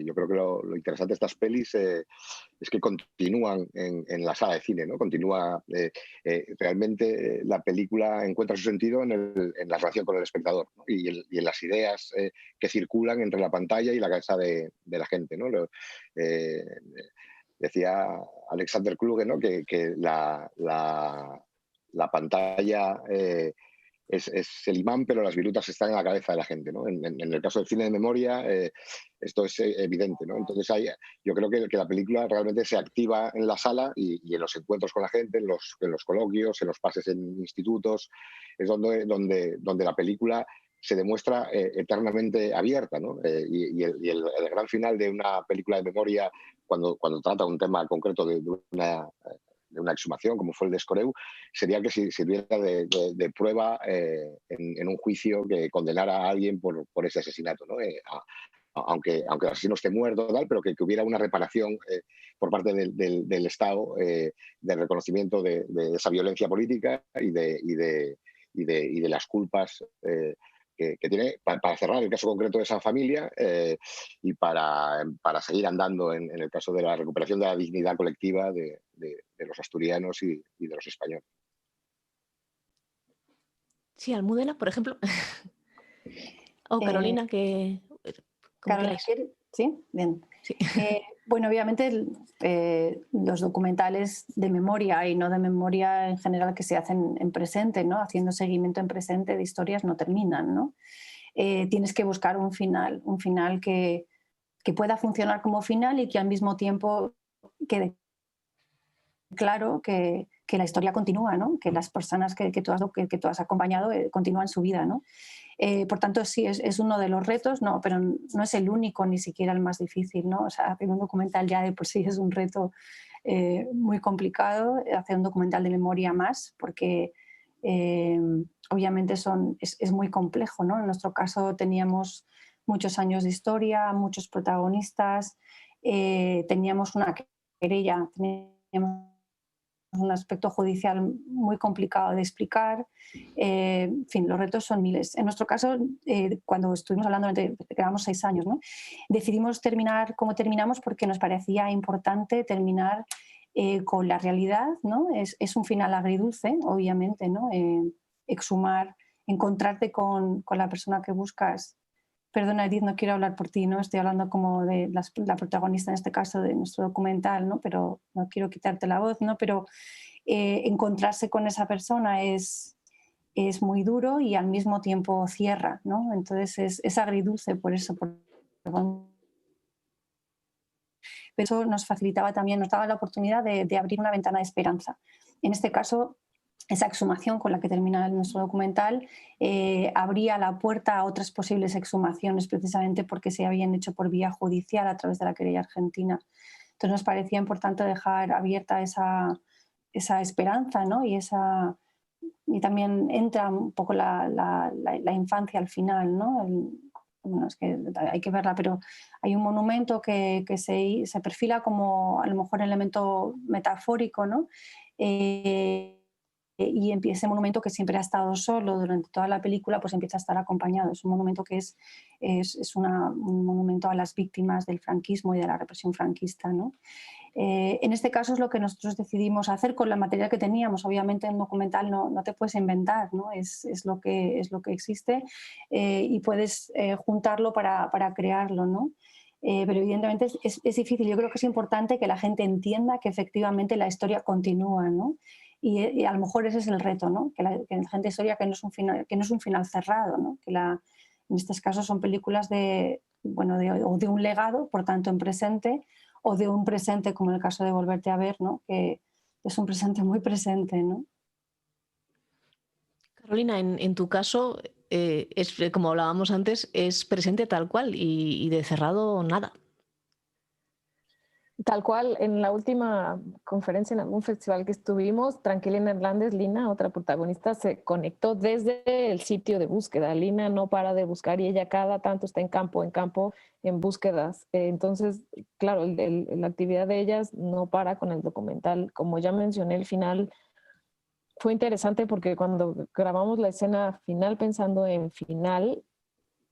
Yo creo que lo interesante de estas pelis es que continúan en la sala de cine, ¿no? Continúa, realmente la película encuentra su sentido en la relación con el espectador, ¿no? Y en las ideas que circulan entre la pantalla y la cabeza de la gente, ¿no? Decía Alexander Kluge, ¿no?, que la pantalla es el imán, pero las virutas están en la cabeza de la gente, ¿no? En el caso del cine de memoria, esto es evidente, ¿no? Entonces yo creo que la película realmente se activa en la sala y en los encuentros con la gente, en los coloquios, en los pases en institutos, es donde la película se demuestra eternamente abierta, ¿no? Y el gran final de una película de memoria, cuando trata un tema concreto de una exhumación, como fue el de Escoreu, sería que sirviera de prueba en un juicio que condenara a alguien por ese asesinato, ¿no? Aunque el asesino esté muerto, tal, pero que hubiera una reparación por parte del Estado de reconocimiento de esa violencia política y de las culpas que tiene, para cerrar el caso concreto de esa familia y para seguir andando en el caso de la recuperación de la dignidad colectiva de los asturianos y de los españoles. Sí, Almudena, por ejemplo. O Carolina, que como Carolina, queráis. ¿sí? Bien. Sí. Bueno, obviamente los documentales de memoria y no de memoria en general que se hacen en presente, ¿no?, haciendo seguimiento en presente de historias, no terminan, ¿no? Tienes que buscar un final que pueda funcionar como final y que al mismo tiempo quede claro que la historia continúa, ¿no?, que las personas que tú has acompañado continúan su vida, ¿no? Por tanto, sí, es uno de los retos, no, pero no es el único, ni siquiera el más difícil, ¿no? O sea, hacer un documental ya de por sí es un reto muy complicado, hacer un documental de memoria más, porque obviamente es muy complejo, ¿no? En nuestro caso teníamos muchos años de historia, muchos protagonistas, teníamos una querella, teníamos un aspecto judicial muy complicado de explicar. En fin, los retos son miles. En nuestro caso, cuando estuvimos hablando, grabamos 6 años, ¿no?, decidimos terminar como terminamos porque nos parecía importante terminar con la realidad, ¿no? Es un final agridulce, obviamente, ¿no? Exhumar, encontrarte con la persona que buscas. Perdona, Edith, no quiero hablar por ti, ¿no? Estoy hablando como de la protagonista en este caso de nuestro documental, ¿no? Pero no quiero quitarte la voz, ¿no? Pero encontrarse con esa persona es muy duro y al mismo tiempo cierra, ¿no? Entonces es agridulce por eso. Pero eso nos facilitaba también, nos daba la oportunidad de abrir una ventana de esperanza. En este caso, esa exhumación con la que termina nuestro documental abría la puerta a otras posibles exhumaciones precisamente porque se habían hecho por vía judicial a través de la querella argentina. Entonces nos parecía importante dejar abierta esa esperanza, ¿no? Y también entra un poco la infancia al final, ¿no? Bueno, es que hay que verla, pero hay un monumento que se perfila como a lo mejor elemento metafórico, ¿no? Y ese monumento que siempre ha estado solo durante toda la película, pues empieza a estar acompañado. Es un monumento que es un monumento a las víctimas del franquismo y de la represión franquista, ¿no? En este caso es lo que nosotros decidimos hacer con la material que teníamos. Obviamente en un documental no te puedes inventar, ¿no? Es lo que existe, y puedes juntarlo para crearlo, ¿no? Pero evidentemente es difícil. Yo creo que es importante que la gente entienda que efectivamente la historia continúa, ¿no? Y a lo mejor ese es el reto, ¿no? Que la gente historia que no es un final cerrado, ¿no? En estos casos son películas o de un legado, por tanto en presente, o de un presente como en el caso de Volverte a ver, ¿no? Que es un presente muy presente, ¿no? Carolina, en tu caso, es, como hablábamos antes, es presente tal cual y de cerrado nada. Tal cual, en la última conferencia en algún festival que estuvimos, Tranquilina Hernández, Lina, otra protagonista, se conectó desde el sitio de búsqueda. Lina no para de buscar y ella cada tanto está en campo, en búsquedas. Entonces, claro, la actividad de ellas no para con el documental. Como ya mencioné, el final fue interesante porque cuando grabamos la escena final pensando en final,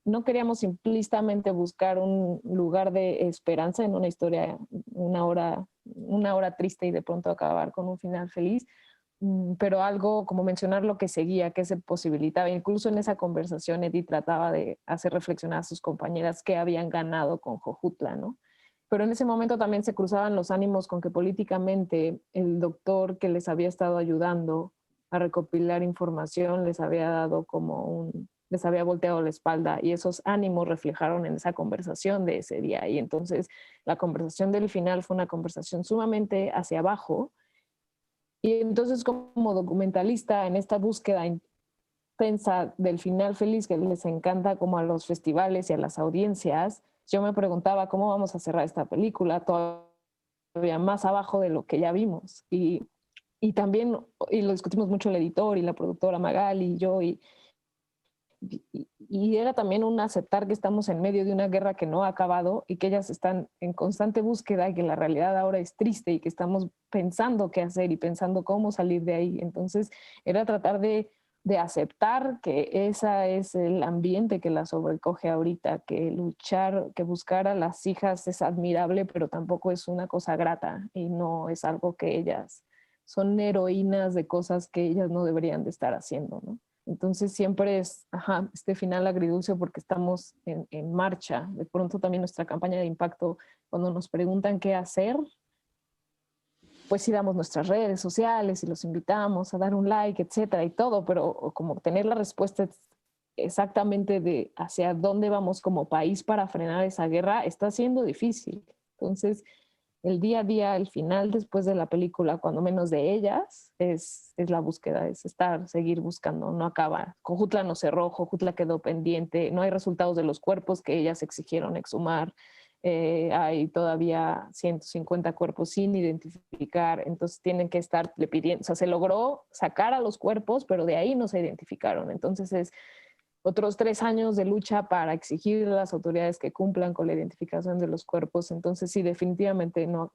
no queríamos implícitamente buscar un lugar de esperanza en una historia, una hora triste y de pronto acabar con un final feliz, pero algo como mencionar lo que seguía, que se posibilitaba. Incluso en esa conversación Edith trataba de hacer reflexionar a sus compañeras que habían ganado con Jojutla, ¿no? Pero en ese momento también se cruzaban los ánimos con que políticamente el doctor que les había estado ayudando a recopilar información les había dado les había volteado la espalda, y esos ánimos reflejaron en esa conversación de ese día. Y entonces la conversación del final fue una conversación sumamente hacia abajo. Y entonces, como documentalista en esta búsqueda intensa del final feliz que les encanta como a los festivales y a las audiencias, yo me preguntaba cómo vamos a cerrar esta película todavía más abajo de lo que ya vimos. Y también, y lo discutimos mucho el editor y la productora Magali y yo, y era también un aceptar que estamos en medio de una guerra que no ha acabado y que ellas están en constante búsqueda y que la realidad ahora es triste y que estamos pensando qué hacer y pensando cómo salir de ahí. Entonces era tratar de aceptar que ese es el ambiente que la sobrecoge ahorita, que luchar, que buscar a las hijas es admirable, pero tampoco es una cosa grata y no es algo que ellas son heroínas de cosas que ellas no deberían de estar haciendo, ¿no? Entonces siempre es este final agridulce porque estamos en marcha. De pronto también nuestra campaña de impacto, cuando nos preguntan qué hacer, pues sí damos nuestras redes sociales y los invitamos a dar un like, etcétera y todo, pero como tener la respuesta exactamente de hacia dónde vamos como país para frenar esa guerra está siendo difícil. Entonces, el día a día, el final después de la película, cuando menos de ellas, es la búsqueda, es seguir buscando, no acaba. Jojutla no cerró, Jojutla quedó pendiente, no hay resultados de los cuerpos que ellas exigieron exhumar, hay todavía 150 cuerpos sin identificar, entonces tienen que estar pidiendo, o sea, se logró sacar a los cuerpos, pero de ahí no se identificaron, entonces es otros 3 años de lucha para exigir a las autoridades que cumplan con la identificación de los cuerpos. Entonces sí, definitivamente no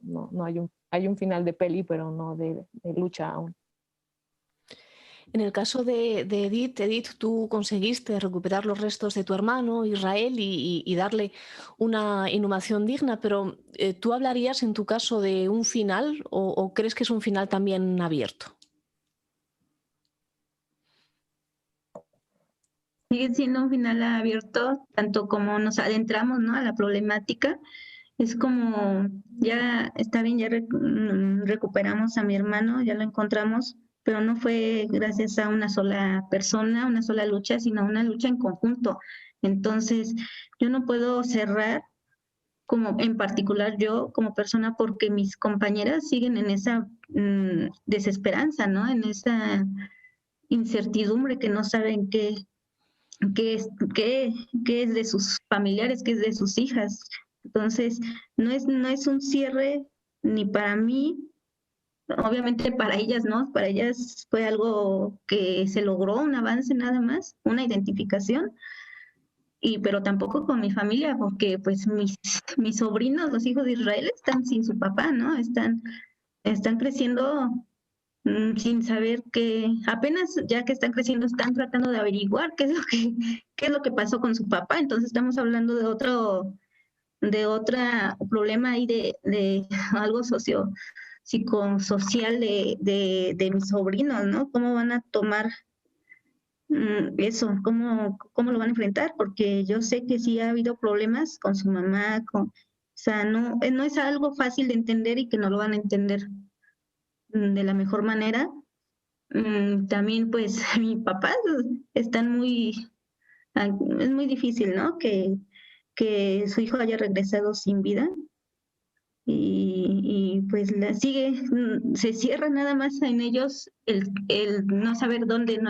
hay un final de peli, pero no de lucha aún. En el caso de Edith, tú conseguiste recuperar los restos de tu hermano Israel y darle una inhumación digna, pero ¿tú hablarías en tu caso de un final o crees que es un final también abierto? Sigue siendo un final abierto, tanto como nos adentramos, ¿no?, a la problemática. Es como, ya está bien, ya recuperamos a mi hermano, ya lo encontramos, pero no fue gracias a una sola persona, una sola lucha, sino una lucha en conjunto. Entonces, yo no puedo cerrar, como en particular yo como persona, porque mis compañeras siguen en esa desesperanza, ¿no?, en esa incertidumbre, que no saben qué es de sus familiares, qué es de sus hijas. Entonces, no es un cierre ni para mí, obviamente para ellas no, para ellas fue algo que se logró, un avance nada más, una identificación, pero tampoco con mi familia, porque pues mis sobrinos, los hijos de Israel, están sin su papá, ¿no? Están creciendo sin saber que apenas ya que están creciendo están tratando de averiguar qué es lo que pasó con su papá. Entonces estamos hablando de de otro problema ahí de algo psicosocial de mis sobrinos, ¿no? ¿Cómo van a tomar eso? ¿Cómo lo van a enfrentar? Porque yo sé que sí ha habido problemas con su mamá, o sea, no es algo fácil de entender y que no lo van a entender de la mejor manera. También pues mis papás están es muy difícil, ¿no? Que su hijo haya regresado sin vida y pues se cierra nada más en ellos el no saber dónde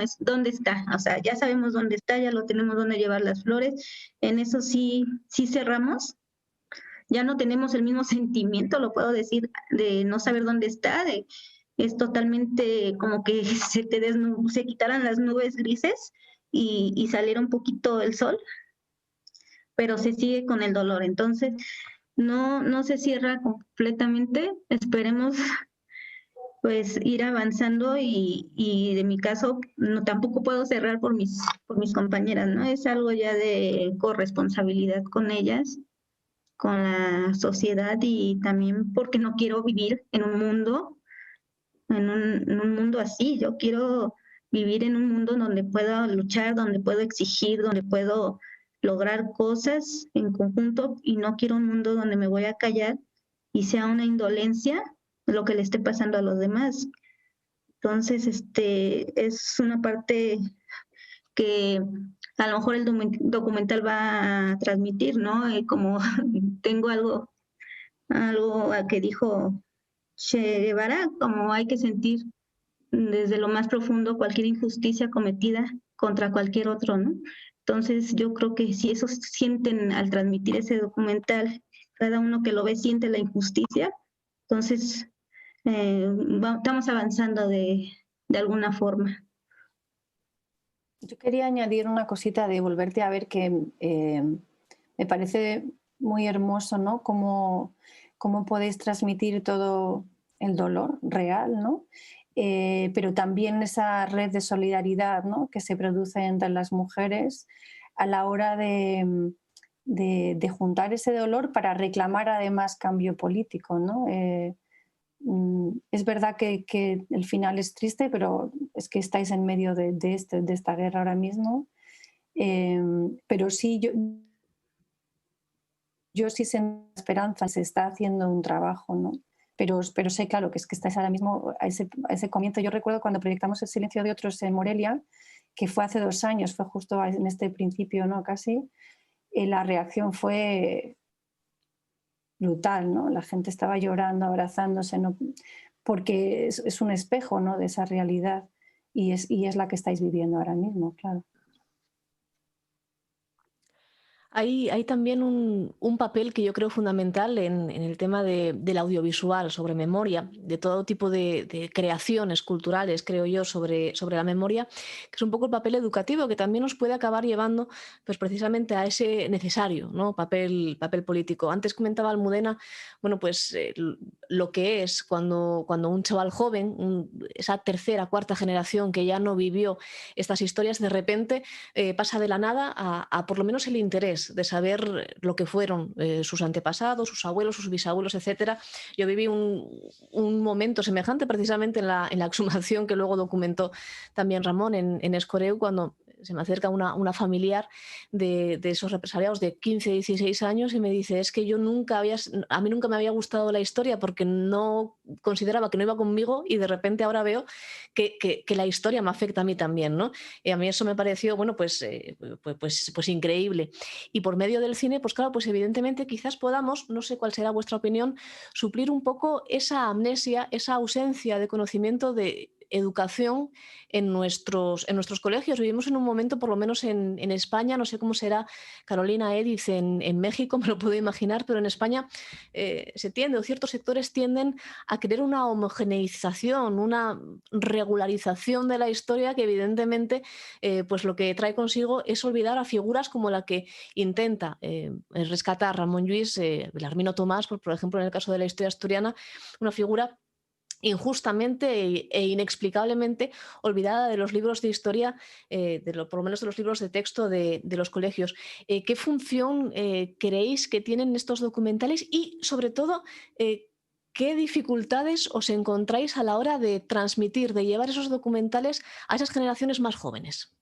está. O sea, ya sabemos dónde está, ya lo tenemos dónde llevar las flores. En eso sí cerramos. Ya no tenemos el mismo sentimiento, lo puedo decir, de no saber dónde está, es totalmente como que se quitaran las nubes grises y saliera un poquito el sol, pero se sigue con el dolor. Entonces, no se cierra completamente. Esperemos pues ir avanzando y de mi caso no tampoco puedo cerrar por mis compañeras, ¿no? Es algo ya de corresponsabilidad con ellas, con la sociedad y también porque no quiero vivir en un mundo en un mundo así. Yo quiero vivir en un mundo donde pueda luchar, donde puedo exigir, donde puedo lograr cosas en conjunto y no quiero un mundo donde me voy a callar y sea una indolencia lo que le esté pasando a los demás. Entonces, es una parte que a lo mejor el documental va a transmitir, ¿no? Como tengo algo a que dijo Che Guevara, como hay que sentir desde lo más profundo cualquier injusticia cometida contra cualquier otro, ¿no? Entonces yo creo que si eso sienten al transmitir ese documental, cada uno que lo ve siente la injusticia, entonces estamos avanzando de alguna forma. Yo quería añadir una cosita de volverte a ver que me parece muy hermoso, ¿no? Cómo podéis transmitir todo el dolor real, ¿no? Pero también esa red de solidaridad, ¿no? Que se produce entre las mujeres a la hora de juntar ese dolor para reclamar además cambio político, ¿no? Es verdad que el final es triste, pero es que estáis en medio de esta guerra ahora mismo. Pero sí, yo sí siento esperanza, se está haciendo un trabajo, ¿no? Pero sé, claro, que es que estáis ahora mismo a ese comienzo. Yo recuerdo cuando proyectamos El silencio de otros en Morelia, que fue hace 2 años, fue justo en este principio, ¿no? Casi, la reacción fue brutal, ¿no? La gente estaba llorando, abrazándose, ¿no? Porque es un espejo, ¿no? De esa realidad y es la que estáis viviendo ahora mismo, claro. Hay también un papel que yo creo fundamental en el tema del audiovisual sobre memoria, de todo tipo de creaciones culturales, creo yo, sobre la memoria, que es un poco el papel educativo que también nos puede acabar llevando pues, precisamente a ese necesario, ¿no? papel político. Antes comentaba Almudena, bueno, pues lo que es cuando un chaval joven, esa tercera, cuarta generación que ya no vivió estas historias, de repente pasa de la nada a por lo menos el interés de saber lo que fueron sus antepasados, sus abuelos, sus bisabuelos, etcétera. Yo viví un momento semejante precisamente en la exhumación que luego documentó también Ramón en Escoreu, cuando se me acerca una familiar de esos represaliados de 15, 16 años y me dice, es que a mí nunca me había gustado la historia porque no consideraba que no iba conmigo y de repente ahora veo que la historia me afecta a mí también, ¿no? Y a mí eso me pareció, bueno, pues increíble. Y por medio del cine, pues claro, pues evidentemente quizás podamos, no sé cuál será vuestra opinión, suplir un poco esa amnesia, esa ausencia de conocimiento de educación en nuestros colegios. Vivimos en un momento, por lo menos en España, no sé cómo será Carolina, Edith, en México, me lo puedo imaginar, pero en España se tiende, o ciertos sectores tienden a querer una homogeneización, una regularización de la historia que evidentemente pues lo que trae consigo es olvidar a figuras como la que intenta rescatar Ramón Lluís, Belarmino Tomás, por ejemplo, en el caso de la historia asturiana, una figura injustamente e inexplicablemente olvidada de los libros de historia, por lo menos de los libros de texto de los colegios. ¿Qué función creéis que tienen estos documentales y, sobre todo, qué dificultades os encontráis a la hora de transmitir, de llevar esos documentales a esas generaciones más jóvenes?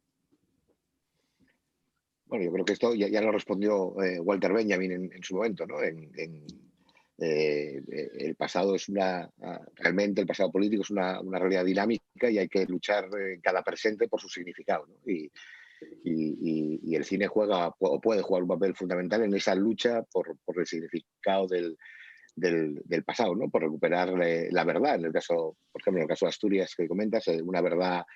Bueno, yo creo que esto ya lo respondió Walter Benjamin en su momento, ¿no? El pasado es realmente el pasado político es una realidad dinámica y hay que luchar en cada presente por su significado, ¿no? Y el cine juega o puede jugar un papel fundamental en esa lucha por el significado del pasado, ¿no? Por recuperar la verdad. En el caso, por ejemplo, en el caso de Asturias que comentas, una verdad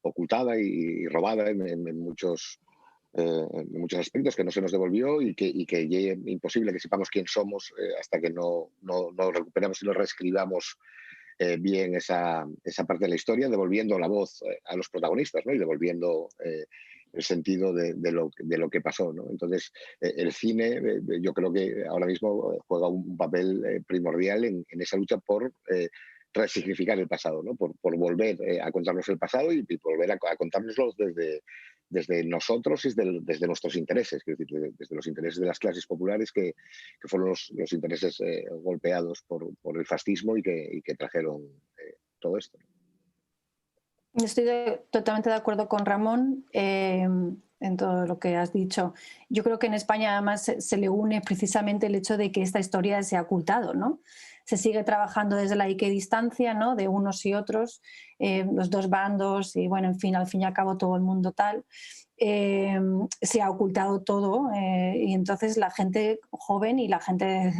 ocultada y robada en muchos aspectos, que no se nos devolvió y que es imposible que sepamos quién somos hasta que no recuperemos y no reescribamos bien esa parte de la historia, devolviendo la voz a los protagonistas, ¿no? Y devolviendo el sentido de lo que pasó, ¿no? Entonces, el cine yo creo que ahora mismo juega un papel primordial en esa lucha por resignificar el pasado, ¿no? Por volver a contarnos el pasado y volver a contárnoslo desde nosotros y desde nuestros intereses, es decir, desde los intereses de las clases populares que fueron los intereses golpeados por el fascismo y que trajeron todo esto. Estoy totalmente de acuerdo con Ramón en todo lo que has dicho. Yo creo que en España además se le une precisamente el hecho de que esta historia se ha ocultado, ¿no? Se sigue trabajando desde la equidistancia, ¿no? De unos y otros, los dos bandos y bueno, en fin, al fin y al cabo todo el mundo tal. Se ha ocultado todo y entonces la gente joven y la gente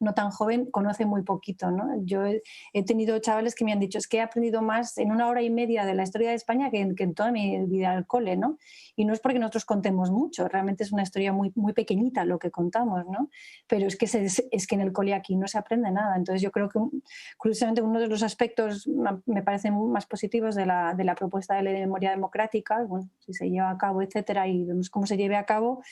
no tan joven conoce muy poquito, ¿no? Yo he tenido chavales que me han dicho es que he aprendido más en 1 hora y media de la historia de España que en toda mi vida al cole, ¿no? Y no es porque nosotros contemos mucho, realmente es una historia muy, muy pequeñita lo que contamos, ¿no? Pero es que en el cole aquí no se aprende nada. Entonces yo creo que curiosamente uno de los aspectos me parecen más positivos de la propuesta de ley de memoria democrática, bueno, si se lleva a cabo, etcétera, y vemos cómo se lleve a cabo,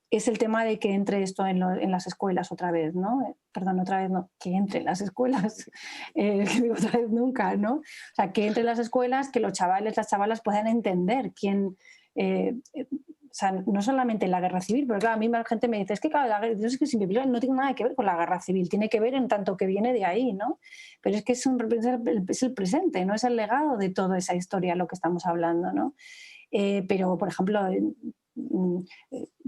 es el tema de que entre esto en las escuelas otra vez, ¿no? Perdón, otra vez no, que entre en las escuelas, otra vez nunca, ¿no? O sea, que entre en las escuelas, que los chavales, las chavalas puedan entender quién... o sea, no solamente la guerra civil, pero claro, a mí la gente me dice, es que claro, la guerra civil no tiene nada que ver con la guerra civil, tiene que ver en tanto que viene de ahí, ¿no? Pero es que es el presente, no es el legado de toda esa historia lo que estamos hablando, ¿no? Pero, por ejemplo,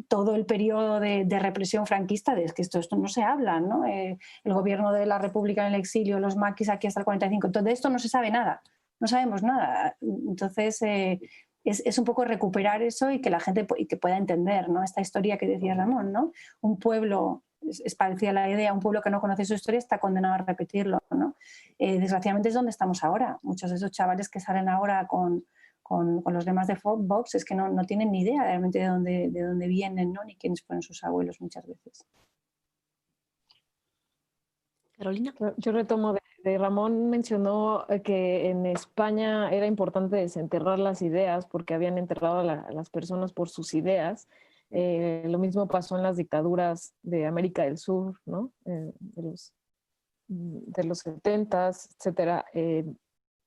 todo el periodo de represión franquista, es que esto no se habla, ¿no? El gobierno de la República en el exilio, los maquis aquí hasta el 45, entonces de esto no se sabe nada, no sabemos nada. Entonces, es un poco recuperar eso y que la gente que pueda entender, ¿no? Esta historia que decía Ramón, ¿no? Un pueblo, es parecida la idea, un pueblo que no conoce su historia está condenado a repetirlo, ¿no? Desgraciadamente es donde estamos ahora. Muchos de esos chavales que salen ahora con los demás de Vox es que no tienen ni idea realmente de dónde vienen, ¿no? Ni quiénes fueron sus abuelos muchas veces. Carolina. Yo retomo de Ramón mencionó que en España era importante desenterrar las ideas porque habían enterrado a las personas por sus ideas. Lo mismo pasó en las dictaduras de América del Sur, ¿no? De los 70s, etcétera.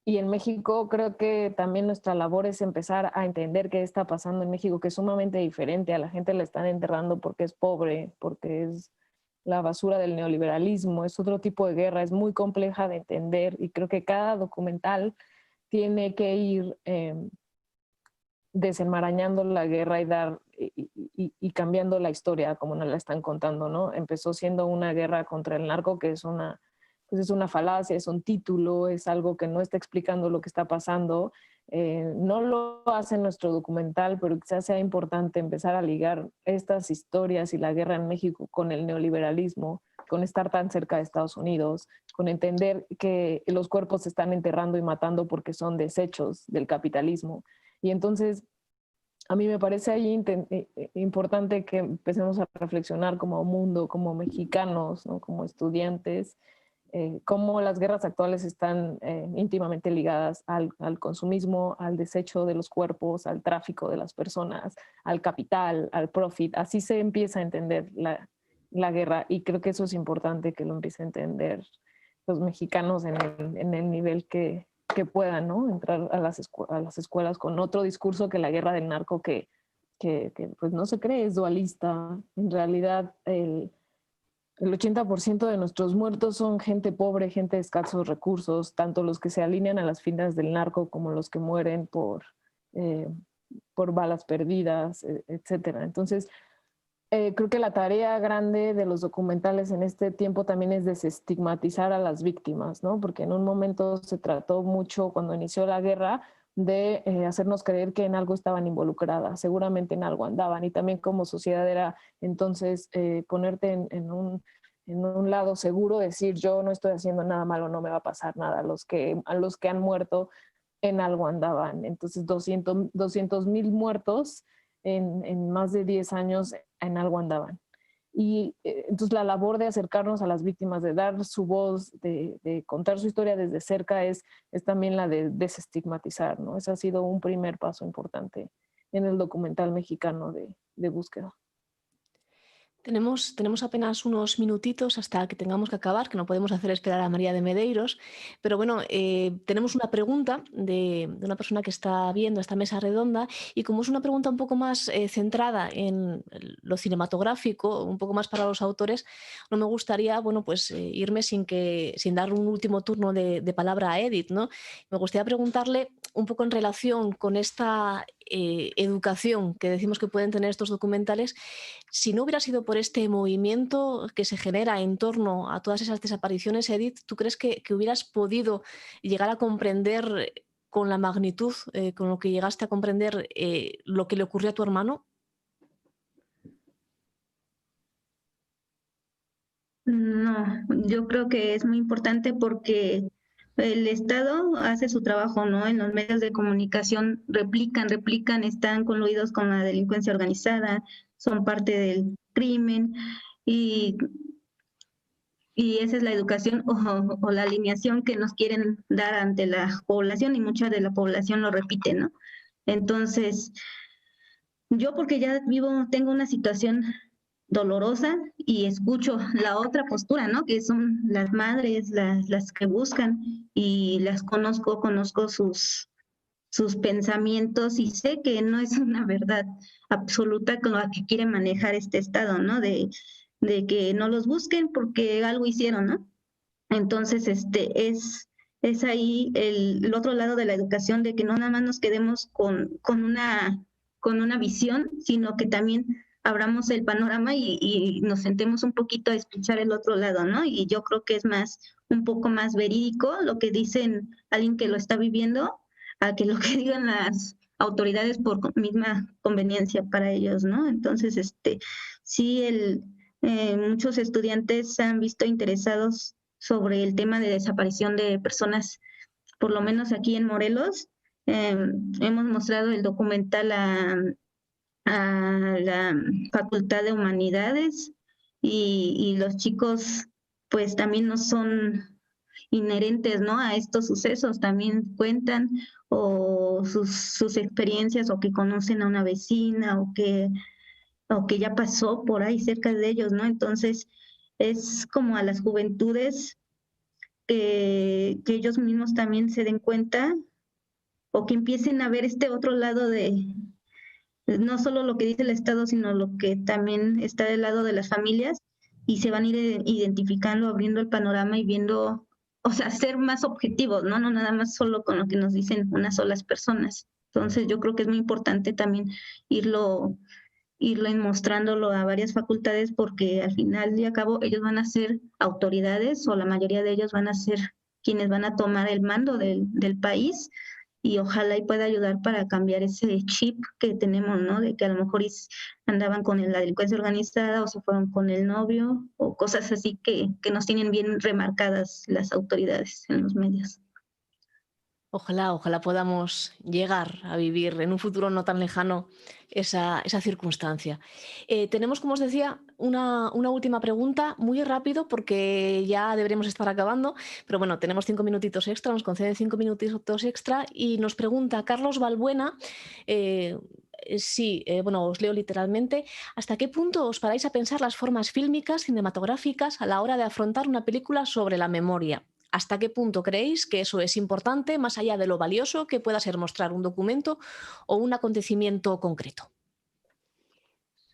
Y en México creo que también nuestra labor es empezar a entender qué está pasando en México, que es sumamente diferente. A la gente la están enterrando porque es pobre, porque es la basura del neoliberalismo, es otro tipo de guerra, es muy compleja de entender y creo que cada documental tiene que ir desenmarañando la guerra y cambiando la historia como nos la están contando, ¿no? Empezó siendo una guerra contra el narco, que es una falacia, es un título, es algo que no está explicando lo que está pasando. No lo hace nuestro documental, pero quizás sea importante empezar a ligar estas historias y la guerra en México con el neoliberalismo, con estar tan cerca de Estados Unidos, con entender que los cuerpos se están enterrando y matando porque son desechos del capitalismo. Y entonces, a mí me parece ahí importante que empecemos a reflexionar como mundo, como mexicanos, ¿no? Como estudiantes, cómo las guerras actuales están íntimamente ligadas al consumismo, al desecho de los cuerpos, al tráfico de las personas, al capital, al profit. Así se empieza a entender la guerra y creo que eso es importante que lo empiece a entender los mexicanos en el nivel que puedan, ¿no? Entrar a las escuelas con otro discurso que la guerra del narco que pues no se cree, es dualista. En realidad el 80% de nuestros muertos son gente pobre, gente de escasos recursos, tanto los que se alinean a las filas del narco como los que mueren por balas perdidas, etcétera. Entonces, creo que la tarea grande de los documentales en este tiempo también es desestigmatizar a las víctimas, ¿no? Porque en un momento se trató mucho, cuando inició la guerra, de hacernos creer que en algo estaban involucradas, seguramente en algo andaban, y también como sociedad era entonces ponerte en un lado seguro, decir yo no estoy haciendo nada malo, no me va a pasar nada, a los que han muerto en algo andaban. Entonces 200,000 muertos en más de 10 años en algo andaban. Y entonces la labor de acercarnos a las víctimas, de dar su voz, de contar su historia desde cerca es también la de desestigmatizar, ¿no? Ese ha sido un primer paso importante en el documental mexicano de búsqueda. Tenemos apenas unos minutitos hasta que tengamos que acabar, que no podemos hacer esperar a María de Medeiros, pero bueno, tenemos una pregunta de una persona que está viendo esta mesa redonda, y como es una pregunta un poco más centrada en lo cinematográfico, un poco más para los autores, no me gustaría, bueno, pues irme sin dar un último turno de palabra a Edith, ¿no? Me gustaría preguntarle un poco en relación con esta educación que decimos que pueden tener estos documentales, si no hubiera sido por este movimiento que se genera en torno a todas esas desapariciones, Edith, ¿tú crees que hubieras podido llegar a comprender con la magnitud con lo que llegaste a comprender lo que le ocurrió a tu hermano? No, yo creo que es muy importante porque el Estado hace su trabajo, ¿no? En los medios de comunicación replican, están coludidos con la delincuencia organizada, son parte del crimen, y, y esa es la educación o la alineación que nos quieren dar ante la población, y mucha de la población lo repite, ¿no? Entonces, yo porque ya tengo una situación dolorosa y escucho la otra postura, ¿no? Que son las madres, las que buscan, y las conozco sus pensamientos, y sé que no es una verdad absoluta con la que quiere manejar este Estado, ¿no? De que no los busquen porque algo hicieron, ¿no? Entonces, es ahí el otro lado de la educación, de que no nada más nos quedemos con una visión, sino que también abramos el panorama y nos sentemos un poquito a escuchar el otro lado, ¿no? Y yo creo que es un poco más verídico lo que dicen alguien que lo está viviendo, a que lo que digan las autoridades por misma conveniencia para ellos, ¿no? Entonces, sí, muchos estudiantes se han visto interesados sobre el tema de desaparición de personas, por lo menos aquí en Morelos. Hemos mostrado el documental a la Facultad de Humanidades, y los chicos pues también no son inherentes, ¿no? A estos sucesos, también cuentan o sus experiencias, o que conocen a una vecina, o que ya pasó por ahí cerca de ellos, ¿no? Entonces es como a las juventudes que ellos mismos también se den cuenta, o que empiecen a ver este otro lado de no solo lo que dice el Estado, sino lo que también está del lado de las familias, y se van a ir identificando, abriendo el panorama y viendo, o sea, ser más objetivos, ¿no? No nada más solo con lo que nos dicen unas solas personas. Entonces yo creo que es muy importante también irlo mostrándolo a varias facultades, porque al final y al cabo ellos van a ser autoridades, o la mayoría de ellos van a ser quienes van a tomar el mando del país, y ojalá y pueda ayudar para cambiar ese chip que tenemos, ¿no? De que a lo mejor andaban con la delincuencia organizada, o se fueron con el novio, o cosas así que nos tienen bien remarcadas las autoridades en los medios. Ojalá podamos llegar a vivir en un futuro no tan lejano esa circunstancia. Tenemos, como os decía, una última pregunta, muy rápido porque ya deberíamos estar acabando, pero bueno, tenemos 5 minutitos extra, nos conceden 5 minutitos extra, y nos pregunta Carlos Balbuena, bueno, os leo literalmente: ¿hasta qué punto os paráis a pensar las formas fílmicas, cinematográficas, a la hora de afrontar una película sobre la memoria? ¿Hasta qué punto creéis que eso es importante, más allá de lo valioso que pueda ser mostrar un documento o un acontecimiento concreto?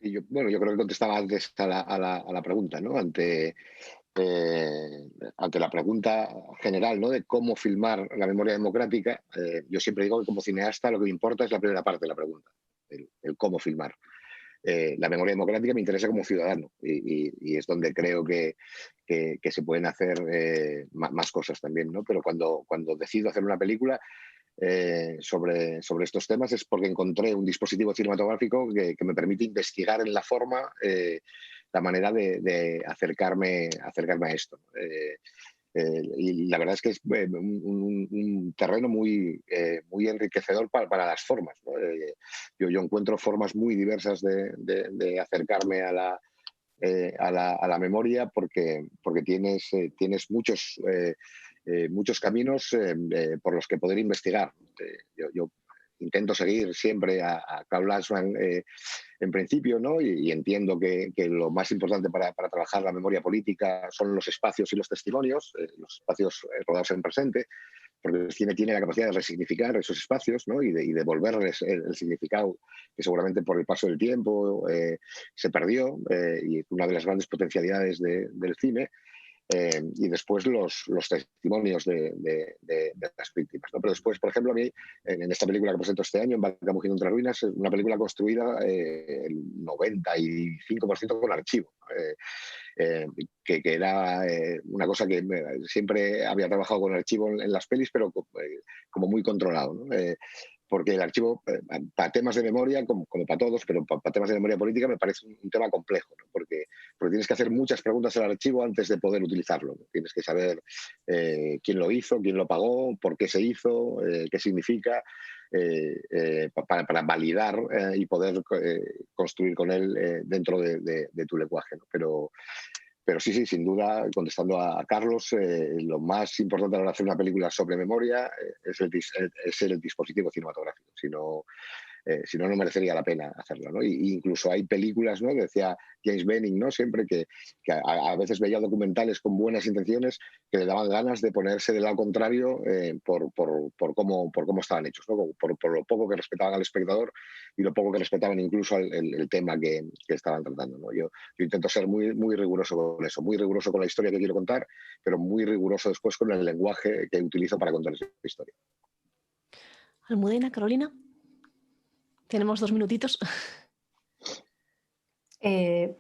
Sí, bueno, yo creo que contestaba antes a la pregunta, ¿no? Ante la pregunta general, ¿no?, de cómo filmar la memoria democrática, yo siempre digo que como cineasta lo que me importa es la primera parte de la pregunta, el cómo filmar. La memoria democrática me interesa como ciudadano y es donde creo que se pueden hacer más cosas también, ¿no? Pero cuando decido hacer una película sobre estos temas es porque encontré un dispositivo cinematográfico que me permite investigar en la forma la manera de acercarme a esto. Y la verdad es que es un terreno muy enriquecedor para las formas, ¿no? Yo encuentro formas muy diversas de acercarme a la memoria porque tienes muchos caminos por los que poder investigar. Yo intento seguir siempre a Karl Lanzmann en principio, ¿no? Y entiendo que lo más importante para trabajar la memoria política son los espacios y los testimonios, los espacios rodados en presente, porque el cine tiene la capacidad de resignificar esos espacios, ¿no? y devolverles el significado que seguramente por el paso del tiempo se perdió, y una de las grandes potencialidades del cine. Y después los testimonios de las víctimas, ¿no? Pero después, por ejemplo, a mí, en esta película que presento este año, en Barca Mugiendo entre ruinas, es una película construida el 95% con archivo. Que era una cosa que siempre había trabajado con archivo en las pelis, pero como muy controlado, ¿no? Porque el archivo, para temas de memoria, como para todos, pero para temas de memoria política me parece un tema complejo, ¿no? Porque tienes que hacer muchas preguntas al archivo antes de poder utilizarlo, ¿no? Tienes que saber quién lo hizo, quién lo pagó, por qué se hizo, qué significa, para validar y poder construir con él dentro de tu lenguaje, ¿no? Pero sí, sin duda, contestando a Carlos, lo más importante a la hora de hacer una película sobre memoria es el dispositivo cinematográfico. Si no, no merecería la pena hacerlo, ¿no? Y incluso hay películas, ¿no?, que decía James Benning, ¿no?, siempre que a veces veía documentales con buenas intenciones que le daban ganas de ponerse del lado contrario por cómo estaban hechos, ¿no? Por lo poco que respetaban al espectador y lo poco que respetaban incluso el tema que estaban tratando, ¿no? Yo intento ser muy riguroso con eso, muy riguroso con la historia que quiero contar, pero muy riguroso después con el lenguaje que utilizo para contar esa historia. Almudena, Carolina, tenemos 2 minutitos. Es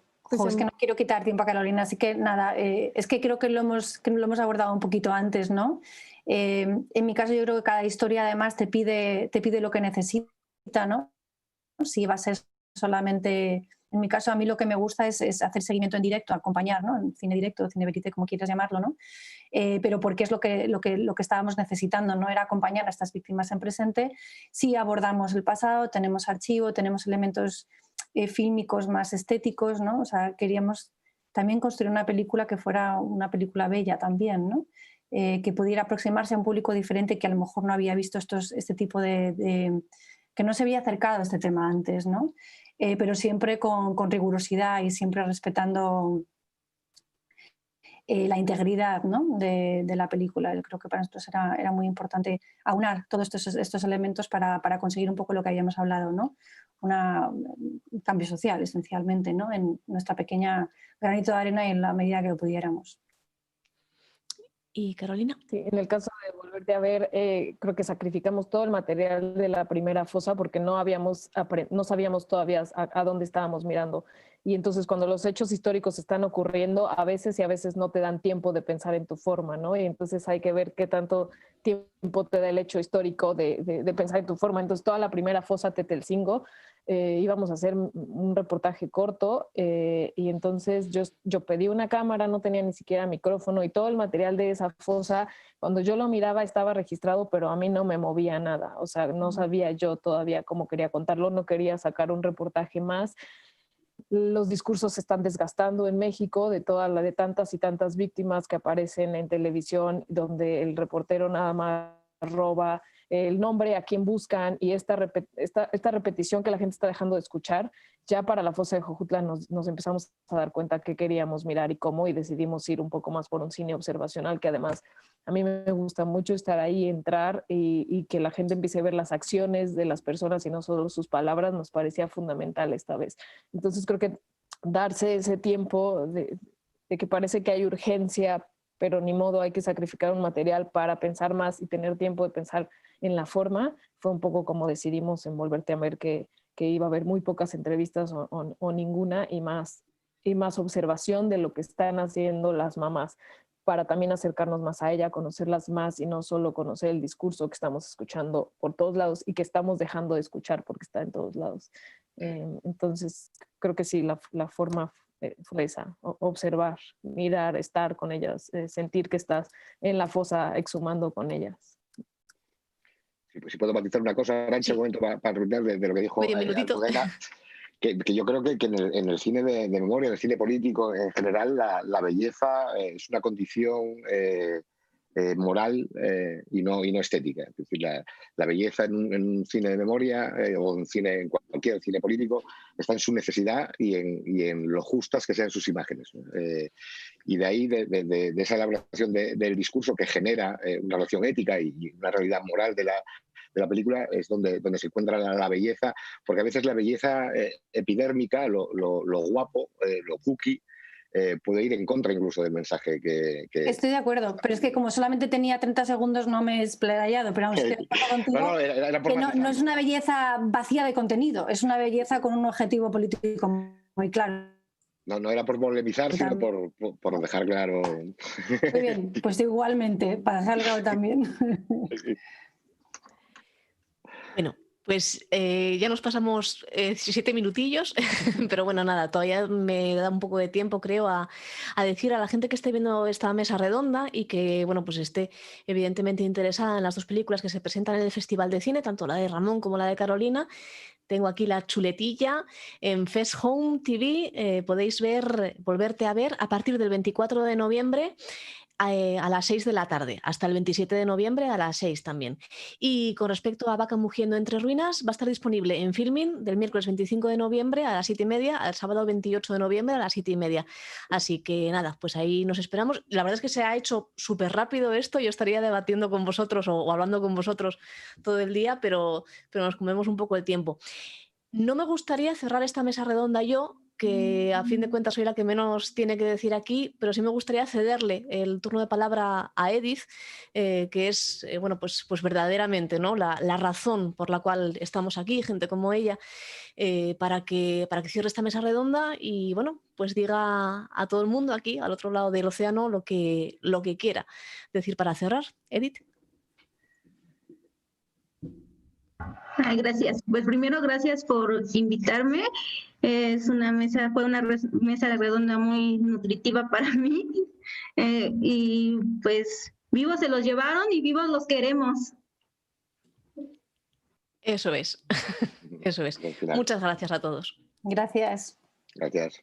que no quiero quitar tiempo a Carolina, así que nada, es que creo que lo hemos abordado un poquito antes, ¿no? En mi caso yo creo que cada historia además te pide lo que necesita, ¿no? Si va a ser solamente... En mi caso, a mí lo que me gusta es hacer seguimiento en directo, acompañar, ¿no? En cine directo, cine verité, como quieras llamarlo, ¿no? Pero porque es lo que estábamos necesitando, no era acompañar a estas víctimas en presente. Sí abordamos el pasado, tenemos archivo, tenemos elementos fílmicos más estéticos, ¿no? O sea, queríamos también construir una película que fuera una película bella también, ¿no? Que pudiera aproximarse a un público diferente que a lo mejor no había visto este tipo que no se había acercado a este tema antes, ¿no? Pero siempre con rigurosidad y siempre respetando la integridad, ¿no?, de la película. Yo creo que para nosotros era muy importante aunar todos estos elementos para conseguir un poco lo que habíamos hablado, ¿no? Un cambio social, esencialmente, ¿no?, en nuestra pequeña granito de arena y en la medida que lo pudiéramos. ¿Y Carolina? Sí, en el caso de Volverte a ver, creo que sacrificamos todo el material de la primera fosa porque no sabíamos todavía a dónde estábamos mirando. Y entonces cuando los hechos históricos están ocurriendo, a veces no te dan tiempo de pensar en tu forma, ¿no? Y entonces hay que ver qué tanto tiempo te da el hecho histórico de pensar en tu forma. Entonces toda la primera fosa Tetelcingo, íbamos a hacer un reportaje corto y entonces yo pedí una cámara, no tenía ni siquiera micrófono y todo el material de esa fosa, cuando yo lo miraba estaba registrado, pero a mí no me movía nada. O sea, no sabía yo todavía cómo quería contarlo, no quería sacar un reportaje más. Los discursos se están desgastando en México de tantas y tantas víctimas que aparecen en televisión, donde el reportero nada más roba el nombre, a quién buscan, y esta repetición que la gente está dejando de escuchar. Ya para la fosa de Jojutla nos empezamos a dar cuenta qué queríamos mirar y cómo, y decidimos ir un poco más por un cine observacional que además a mí me gusta mucho estar ahí, entrar y que la gente empiece a ver las acciones de las personas y no solo sus palabras, nos parecía fundamental esta vez. Entonces creo que darse ese tiempo de que parece que hay urgencia, pero ni modo, hay que sacrificar un material para pensar más y tener tiempo de pensar en la forma, fue un poco como decidimos en Volverte a Ver que iba a haber muy pocas entrevistas o ninguna y más observación de lo que están haciendo las mamás para también acercarnos más a ella, conocerlas más y no solo conocer el discurso que estamos escuchando por todos lados y que estamos dejando de escuchar porque está en todos lados. Entonces, creo que sí, la forma fue esa, observar, mirar, estar con ellas, sentir que estás en la fosa exhumando con ellas. Si puedo matizar una cosa, Arantxa, un momento para terminar de lo que dijo Almudena, que yo creo que en el cine de memoria, en el cine político en general, la belleza es una condición moral y no estética. Es decir, la belleza en un cine de memoria o en cualquier cine político está en su necesidad y en lo justas que sean sus imágenes. Y de ahí, de esa elaboración del discurso que genera una relación ética y una realidad moral de la película, es donde se encuentra la belleza, porque a veces la belleza epidérmica, lo guapo, lo cookie, puede ir en contra incluso del mensaje que... Estoy de acuerdo, pero es que como solamente tenía 30 segundos no me he explayado, pero vamos, estoy de acuerdo contigo, era por que no es una belleza vacía de contenido, es una belleza con un objetivo político muy claro. No era por polemizar, sino por dejar claro... Muy bien, pues igualmente, para dejar claro también. Bueno, pues ya nos pasamos 7 minutillos, pero bueno, nada, todavía me da un poco de tiempo, creo, a decir a la gente que esté viendo esta mesa redonda y que, bueno, pues esté evidentemente interesada en las dos películas que se presentan en el Festival de Cine, tanto la de Ramón como la de Carolina. Tengo aquí la chuletilla en Fest Home TV, podéis ver Volverte a Ver a partir del 24 de noviembre a las 6 de la tarde, hasta el 27 de noviembre a las 6 también. Y con respecto a Vaca Mugiendo entre Ruinas, va a estar disponible en Filmin del miércoles 25 de noviembre a las 7:30, al sábado 28 de noviembre a las 7:30. Así que nada, pues ahí nos esperamos. La verdad es que se ha hecho súper rápido esto, yo estaría debatiendo con vosotros o hablando con vosotros todo el día, pero nos comemos un poco el tiempo. No me gustaría cerrar esta mesa redonda yo, que a fin de cuentas soy la que menos tiene que decir aquí, pero sí me gustaría cederle el turno de palabra a Edith, que es, bueno, pues verdaderamente, ¿no?, la razón por la cual estamos aquí, gente como ella, para que cierre esta mesa redonda y, bueno, pues diga a todo el mundo aquí, al otro lado del océano, lo que quiera decir para cerrar. Edith. Ay, gracias. Pues primero, gracias por invitarme. Fue una mesa redonda muy nutritiva para mí. Y pues vivos se los llevaron y vivos los queremos. Eso es. Eso es. Muchas gracias a todos. Gracias. Gracias.